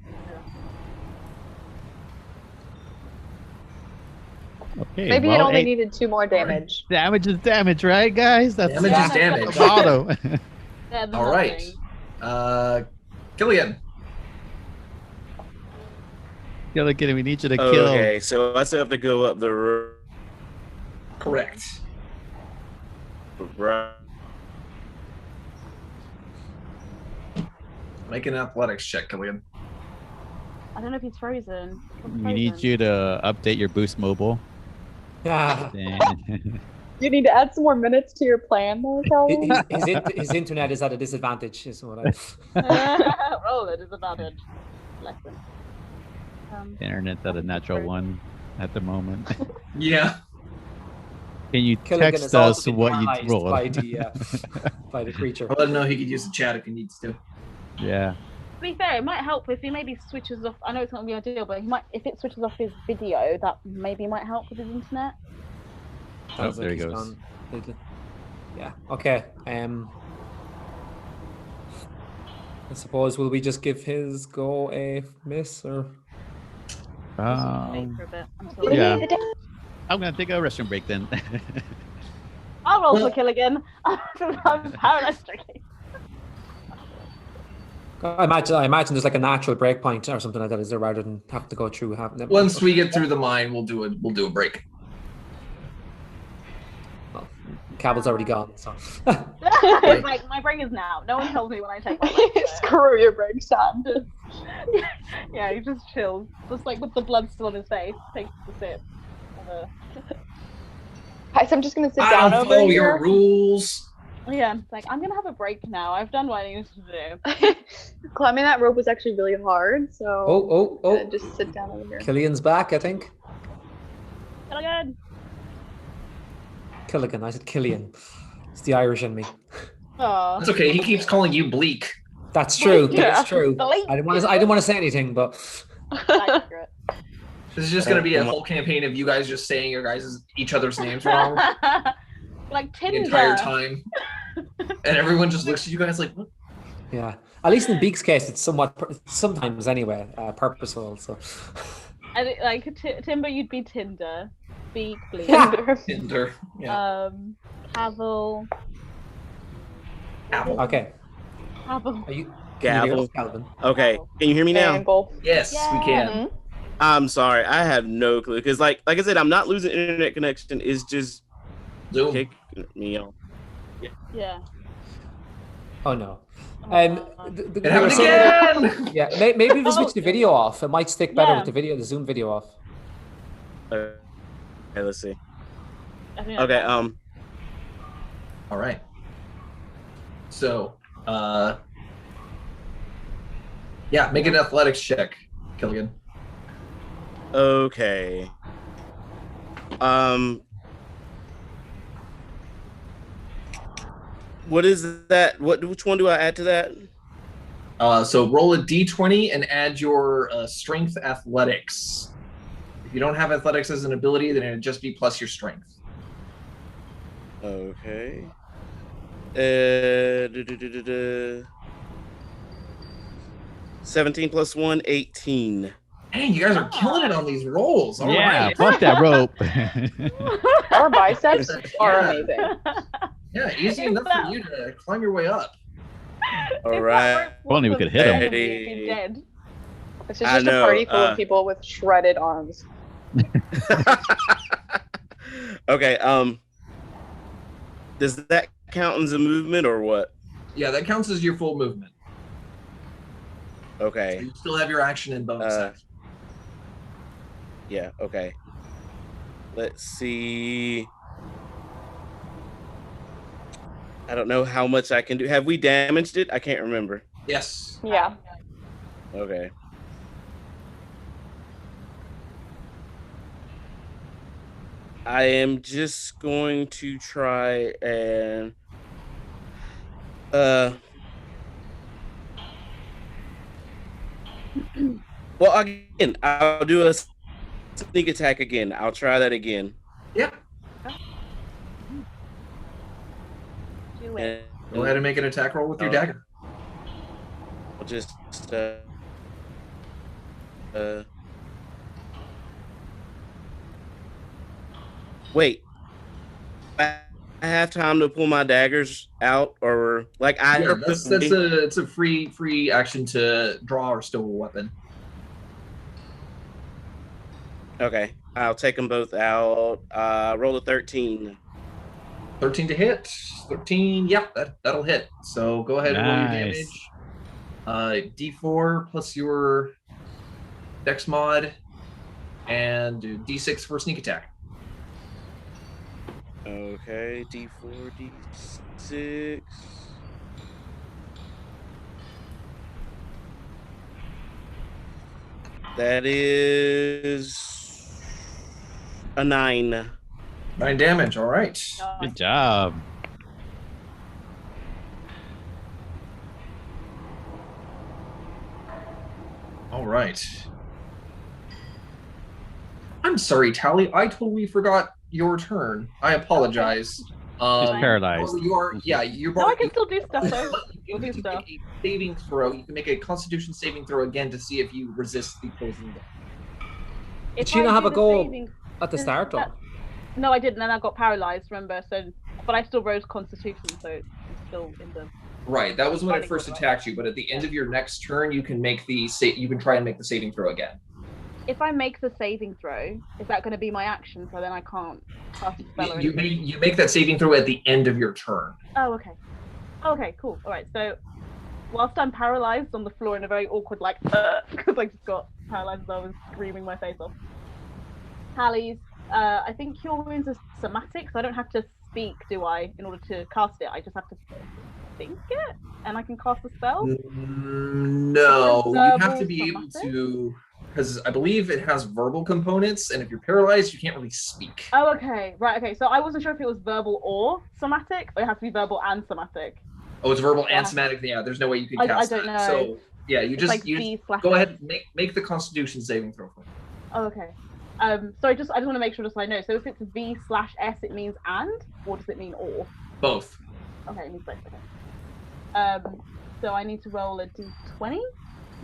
Okay, Maybe well, it only hey, needed 2 more damage. damage is damage, right, guys? That's Damage is the damage. motto. Yeah, the All right. nothing. Killian. Gilligan, we need you to kill. Okay, so I still have to go up the road. Correct. Right. Make an athletics check, Killian. I don't know if he's frozen. We need you to update your boost mobile. Yeah. You need to add some more minutes to your plan, though, Kelly. His internet is at a disadvantage, is what I. Roll a disadvantage. Lesson. Internet's at a natural 1 at the moment. Yeah. Can you Killigan text has also us been what you paralyzed rolled? by the creature. I'll let him know he could use the chat if he needs to. Yeah. To be fair, it might help if he maybe switches off. I know it's not gonna be ideal, but he might, if it switches off his video, that maybe might help with his internet. Oh, there he goes. Yeah. Okay. I suppose will we just give his go a miss or? Wait for a bit until Yeah. Leave it. I'm gonna take a restroom break then. I'll roll Well- for kill again. I'm paralyzed drinking. I imagine there's like a natural break point or something like that, is there, rather than have to go through having them. Once we get through the mine, we'll do a break. Well, Cable's already gone, so. It's like my brain is now. No one tells me when I take my break. Screw your break, Sam. Yeah, he just chills, just like with the blood still on his face. Takes the sip. Guys, I'm just gonna sit I down don't over follow here. your rules. Yeah, it's like I'm gonna have a break now. I've done what I needed to do. Climbing that rope was actually really hard, so Oh. just sit down over here. Killian's back, I think. Kill again. Killigan. I said Killian. It's the Irish in me. Oh. That's okay. He keeps calling you bleak. That's true. Yeah. That's true. Delete. I didn't want to say anything, but Accurate. This is just going to be a whole campaign of you guys just saying each other's names wrong Like the Tinder. entire time, and everyone just looks at you guys like, what? yeah. At least in Beak's case, it's sometimes anyway, purposeful. So. And like Timber, you'd be Tinder. Beak, Bleak. Tinder. Yeah. Pavel. Apple. Okay. Pavel. Are you? Gavel. Calvin. Okay, can you hear me now? Angle. Yes, we can. Mhm. I'm sorry, I have no clue because, like I said, I'm not losing internet connection. It's just Zoom. kicking me off. Yeah. Oh no. Oh, It happened again. Yeah, maybe if we switch the video off, it might stick better Yeah. with the Zoom video off. Okay, let's see. I think Okay, that's- All right. So, yeah, make an athletics check, Killian. Okay. What is that? Which one do I add to that? So roll a d20 and add your strength athletics. If you don't have athletics as an ability, then it'd just be plus your strength. Okay. 17 plus 1, 18. Dang, you guys are killing it on these rolls. All Yeah, right. fuck that rope. Our biceps are Yeah. amazing. Yeah, easy If enough that- for you to climb your way up. All If right. that rope If only we wasn't could hit 'em. there, we'd be dead. This is I just know, a party full uh, of people with shredded arms. Okay, does that count as a movement or what? Yeah, that counts as your full movement. Okay. You still have your action and bonus action. Yeah, okay. Let's see. I don't know how much I can do. Have we damaged it? I can't remember. Yes. Yeah. Okay. I am just going to try and well, again, I'll do a sneak attack again. I'll try that again. Yep. Do it. Go ahead and make an attack roll with your dagger. I'll just wait. I have time to pull my daggers out, or like I. Yeah, it's a free action to draw or stow a weapon. Okay, I'll take them both out. Roll a 13. 13 to hit. 13. Yep, that'll hit. So go ahead and roll your Nice. damage. D4 plus your Dex mod, and do D6 for sneak attack. Okay, D4, D6. That is a 9. 9 damage. All right. Good job. All right. I'm sorry, Tally. I totally forgot your turn. I apologize. paralyzed. You are, yeah, you're. No, I can still do stuff though. You do need to stuff. make a saving throw. You can make a Constitution saving throw again to see if you resist the poison. Did If she I not have do a the goal saving- at the Is start, though? that- No, I didn't, and I got paralyzed. Remember? So, but I still rose Constitution, so it's still in the. Right, that was when it Fighting first order, right? attacked you. But at the end of your next turn, you can make the you can try and make the saving throw again. If I make the saving throw, is that going to be my action? So then I can't cast a spell or You anything? you make that saving throw at the end of your turn. Oh, okay. Okay, cool. All right. So, whilst I'm paralyzed on the floor in a very awkward, like, because I just got paralyzed as I was screaming my face off. Hallie's, I think Cure Wounds is somatic, so I don't have to speak, do I, in order to cast it? I just have to think it, and I can cast a spell? No, you have Verbal to be able somatic? to, because I believe it has verbal components, and if you're paralyzed, you can't really speak. Oh, okay. Right, okay. So I wasn't sure if it was verbal or somatic, or it has to be verbal and somatic. Oh, it's verbal Yeah. and somatic. Yeah, there's no way you can I cast don't that. know. So yeah, you It's just like you V/S. go ahead and make the Constitution saving throw for me. Oh, okay. So I just want to make sure just so I know. So if it's V/S, it means and, or does it mean or? Both. Okay, it means both. Okay. So I need to roll a d20.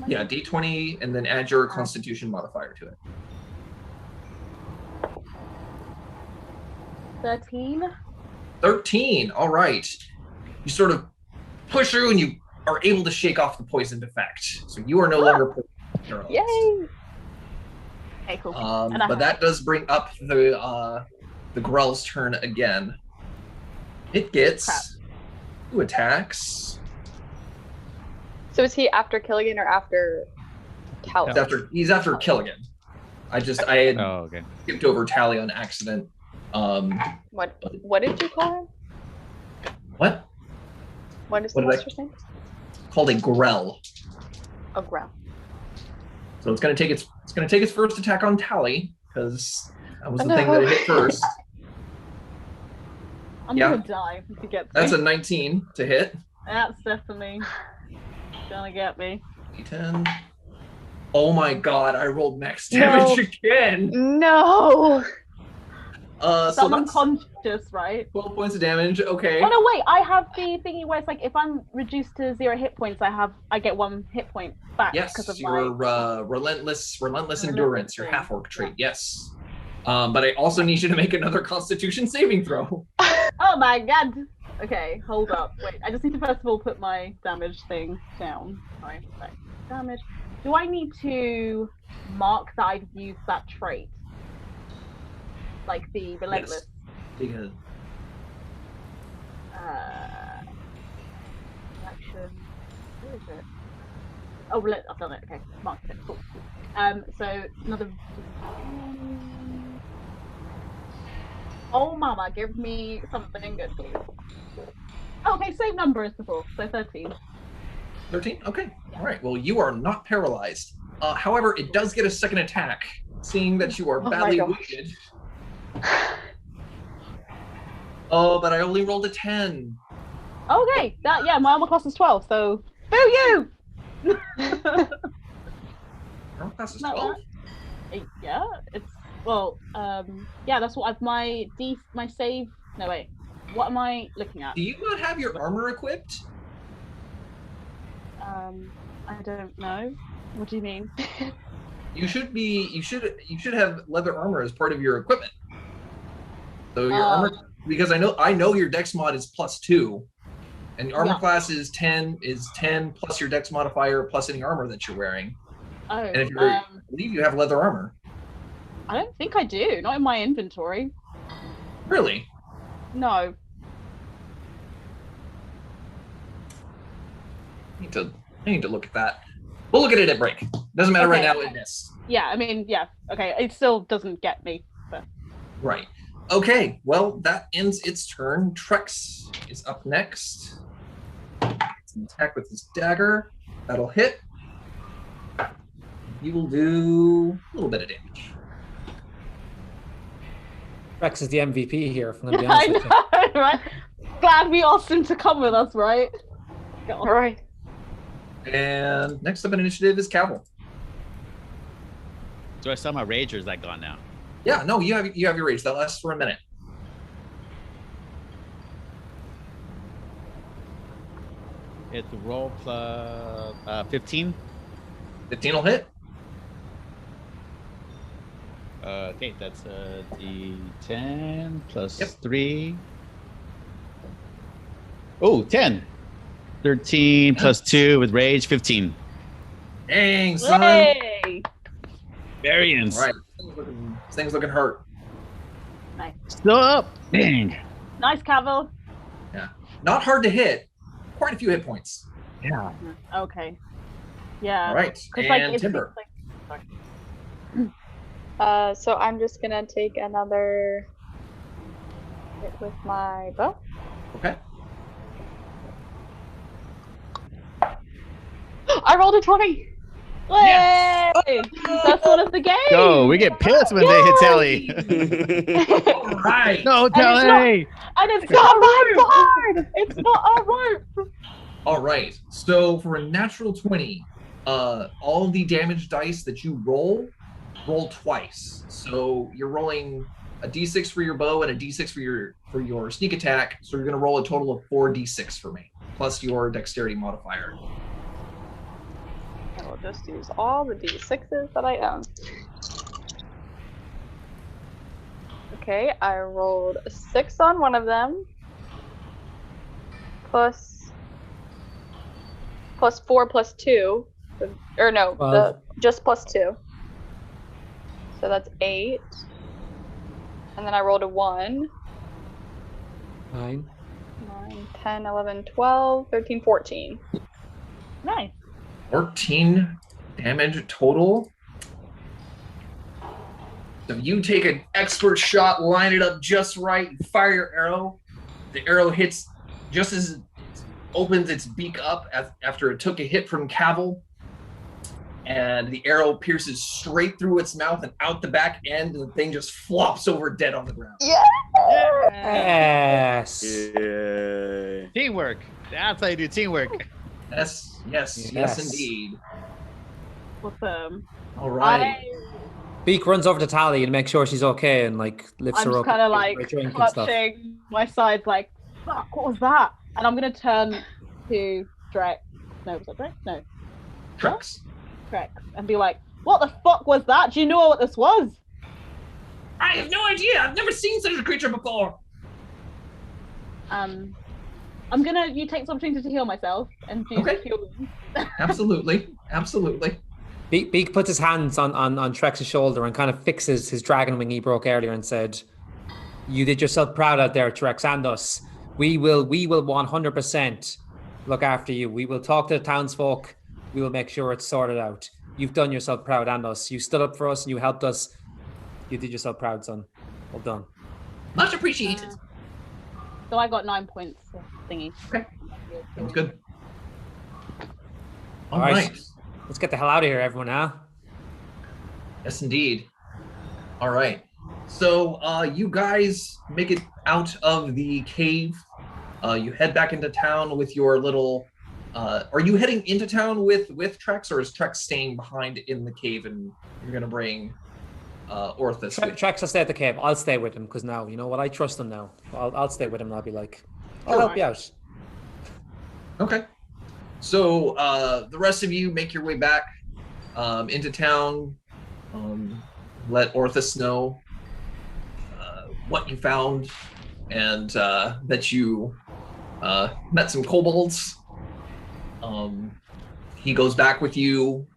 Yeah, D20, and then add your Constitution modifier to it. 13. 13. All right. You sort of push through, and you are able to shake off the poisoned effect. So you are no longer paralyzed. Yay! Okay, cool. And I But that does bring up the Grell's turn again. It gets 2 attacks. So is he after Killigan or after Tally? He's after Killigan. I had Oh, okay. skipped over Tally on accident. What did you call him? What? What is What the did I- monster's name? Called a Grell. Oh, Grell. So it's gonna take its first attack on Tally, because that was the No. thing that it hit first. I'm Yeah. gonna die if he gets That's me. a 19 to hit. That's definitely gonna get me. D10. Oh my god, I rolled max damage again. No. So So I'm that's unconscious, right? 12 points of damage. Okay. Oh no, wait! I have the thingy where it's like if I'm reduced to 0 hit points, I get 1 hit point back Yes, because of your my. relentless endurance, your thing. half-orc trait. Yes. But I also need you to make another Constitution saving throw. Oh my god! Okay, hold up. Wait, I just need to first of all put my damage thing down. Sorry, damage. Do I need to mark that I've used that trait? Like the relentless. Because Action. Where is it? Oh, I've done it. Okay, marked it. Cool. So another. Oh, mama, give me something good, please. Okay, same number as before, so 13. 13? Okay. Yeah. All right. Well, you are not paralyzed. However, it does get a second attack, seeing that you are Oh my badly gosh. wounded. Oh, but I only rolled a 10. Okay, my armor class is 12, so boo you! Armor class is Not 12? Yeah, it's yeah, that's what my save. No wait, what am I looking at? Do you not have your armor equipped? I don't know. What do you mean? You should have leather armor as part of your equipment. So your armor, because I know your dex mod is +2, and your armor Yeah. class is 10 plus your dex modifier plus any armor that you're wearing. Oh, And if I believe you have leather armor. I don't think I do. Not in my inventory. Really? No. I need to look at that. We'll look at it at break. Doesn't matter right Okay. now. It missed. Yeah, I mean, yeah. Okay, it still doesn't get me. But Right. Okay. Well, that ends its turn. Trex is up next. It's an attack with his dagger. That'll hit. You will do a little bit of damage. Rex is the MVP here, if I'm going to be I honest with you. know, right? Glad we asked him to come with us, right? Go on. All right. And next up in initiative is Cavill. So I saw my rage, or is that gone now? Yeah, no, you have your rage. That lasts for a minute. It's roll plus 15. 15 will hit. Okay, that's D10 plus Yep. 3. Oh, 10. 13 plus 2 with rage, 15. Dang, son. Yay! Variance. All right. This thing's looking hurt. Nice. Still up. Dang. Nice, Cavill. Not hard to hit. Quite a few hit points. Yeah. Okay. Yeah. All right. 'Cause, And it seems Timber. So I'm just gonna take another hit with my bow. Okay. I rolled a 20. Yay! That's one of the game. Go. We get pissed when they hit Telly. All right. No, And it's not- Telly. And it's not my card. It's not a rope. All right. So for a natural 20, all the damage dice that you roll twice. So you're rolling a d6 for your bow and a d6 for your sneak attack. So you're going to roll a total of 4d6 for me, plus your dexterity modifier. I will just use all the d6s that I own. Okay, I rolled a 6 on one of them. Plus 4 plus 2. Or no, just plus 2. So that's 8. And then I rolled a 1. 9. 9, 10, 11, 12, 13, 14. Nice. 14 damage total. So you take an expert shot, line it up just right, and fire your arrow. The arrow hits just as it opens its beak up after it took a hit from Cavill. And the arrow pierces straight through its mouth and out the back end, and the thing just flops over dead on the ground. Yes. Yeah. Teamwork. That's how you do teamwork. Yes, yes, Yes. indeed. Awesome. All right. Beak runs over to Tally and makes sure she's okay and like lifts I'm her just up. kind of gives her like a drink and stuff. clutching my sides, like, fuck, what was that? And I'm gonna turn to Drek. No, was that Drek? No, Trex. Drek, and be like, what the fuck was that? Do you know what this was? I have no idea. I've never seen such a creature before. You take some opportunity to heal myself and do Okay. healing. Absolutely. Absolutely. Beak puts his hands on Trex's shoulder and kind of fixes his dragon wing he broke earlier and said, "You did yourself proud out there, Trex, and us. We will 100% look after you. We will talk to the townsfolk. We will make sure it's sorted out. You've done yourself proud and us. You stood up for us and you helped us. You did yourself proud, son. Well done." Much appreciated. So I got 9 points thingy. Okay. Sounds good. All right. Let's get the hell out of here, everyone, huh? Yes, indeed. All right. So you guys make it out of the cave. You head back into town with your little... are you heading into town with Trex, or is Trex staying behind in the cave and you're going to bring Orthus with you? Trex will stay at the cave. I'll stay with him because now, you know what? I trust him now. I'll stay with him and I'll be like, I'll help you out. Okay. So the rest of you make your way back into town. Let Orthus know what you found and that you met some kobolds. He goes back with you,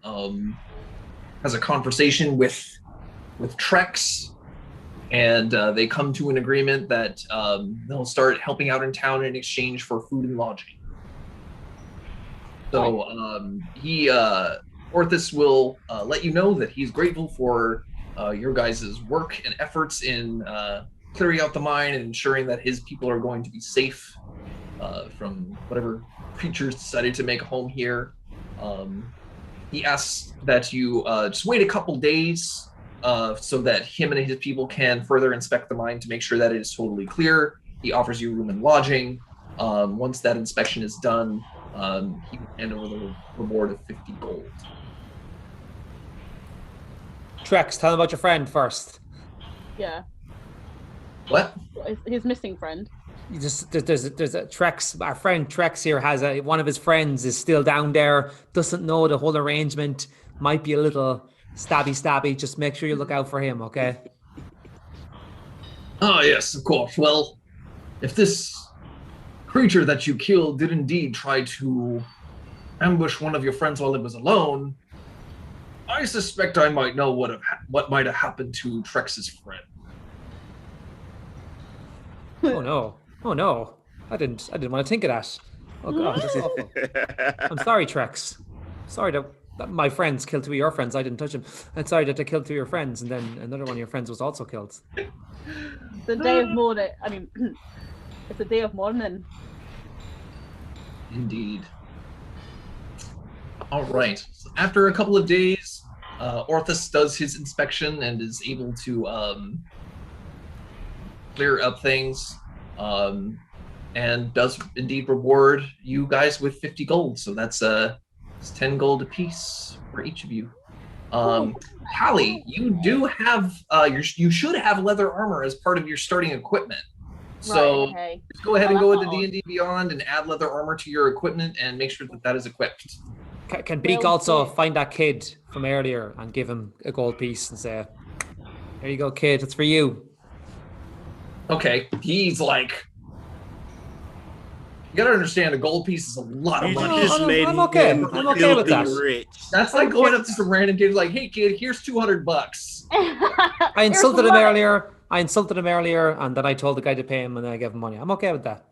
has a conversation with Trex, and they come to an agreement that they'll start helping out in town in exchange for food and lodging. So Orthus will let you know that he's grateful for your guys' work and efforts in clearing out the mine and ensuring that his people are going to be safe from whatever creatures decided to make a home here. He asks that you just wait a couple days so that him and his people can further inspect the mine to make sure that it is totally clear. He offers you room and lodging. Once that inspection is done, he will hand over the reward of 50 gold. Trex, tell him about your friend first. Yeah. What? His missing friend. You just there's a Trex. Our friend Trex here has one of his friends is still down there. Doesn't know the whole arrangement. Might be a little stabby. Just make sure you look out for him, okay? Oh, yes, of course. Well, if this creature that you killed did indeed try to ambush one of your friends while it was alone, I suspect I might know what might have happened to Trex's friend. Oh no! I didn't want to think of that. Oh god, that's awful. I'm sorry, Trex. Sorry that my friends killed two of your friends. I didn't touch them. I'm sorry that they killed two of your friends, and then another one of your friends was also killed. The day of mourning. I mean, it's a day of mourning. Indeed. All right. So after a couple of days, Orthus does his inspection and is able to clear up things, and does indeed reward you guys with 50 gold. So that's it's 10 gold apiece for each of you. Hallie, you do have you should have leather armor as part of your starting equipment. So Right, okay. just go ahead and go with the That's not D&D Beyond and add leather armor to your equipment and make sure that that is equipped. Can Beak Well, also yeah. find that kid from earlier and give him a gold piece and say, "Here you go, kid. It's for you." Okay, he's like, you gotta understand, a gold piece is a lot of You money. just made I'm okay. him I'm okay with filthy that. rich. That's like going up to some random kid like, hey kid, here's $200. I insulted him earlier. And then I told the guy to pay him, and then I gave him money. I'm okay with that.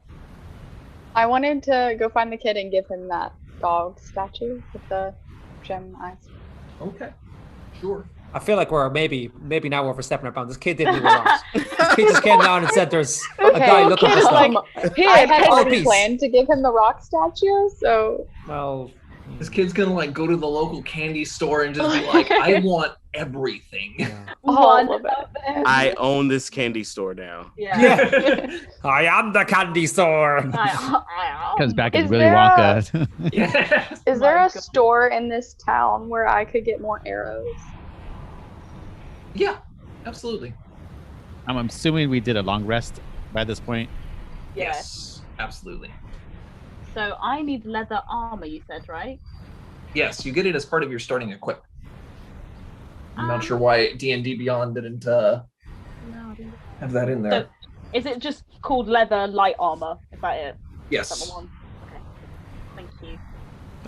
I wanted to go find the kid and give him that dog statue with the gem eyes. Okay, sure. I feel like we're maybe now overstepping our bounds. This kid didn't do wrong. This kid just came down and said, "There's a guy looking for kid is stuff." like, I had already piece. planned to give him the rock statue, so Well, This kid's gonna like go to the local candy store and just be like, I want everything. yeah. all of it. I own this candy store now. Yeah. I am the candy store. Comes back as Is Willy there Wonka. Yes. Is there My a God. store in this town where I could get more arrows? Yeah, absolutely. I'm assuming we did a long rest by this point. Yes, absolutely. So I need leather armor, you said, right? Yes, you get it as part of your starting equipment. I'm not sure why D&D Beyond didn't No, I didn't. have that in there. So, is it just called leather light armor? Is that it? Is that Yes. the one? Okay. Thank you.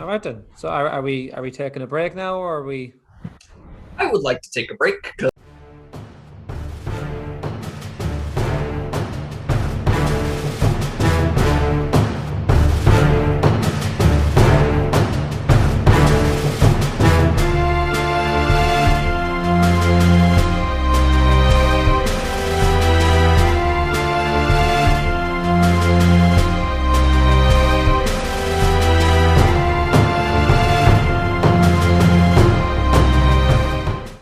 All right then. So are we taking a break now, or are we? I would like to take a break because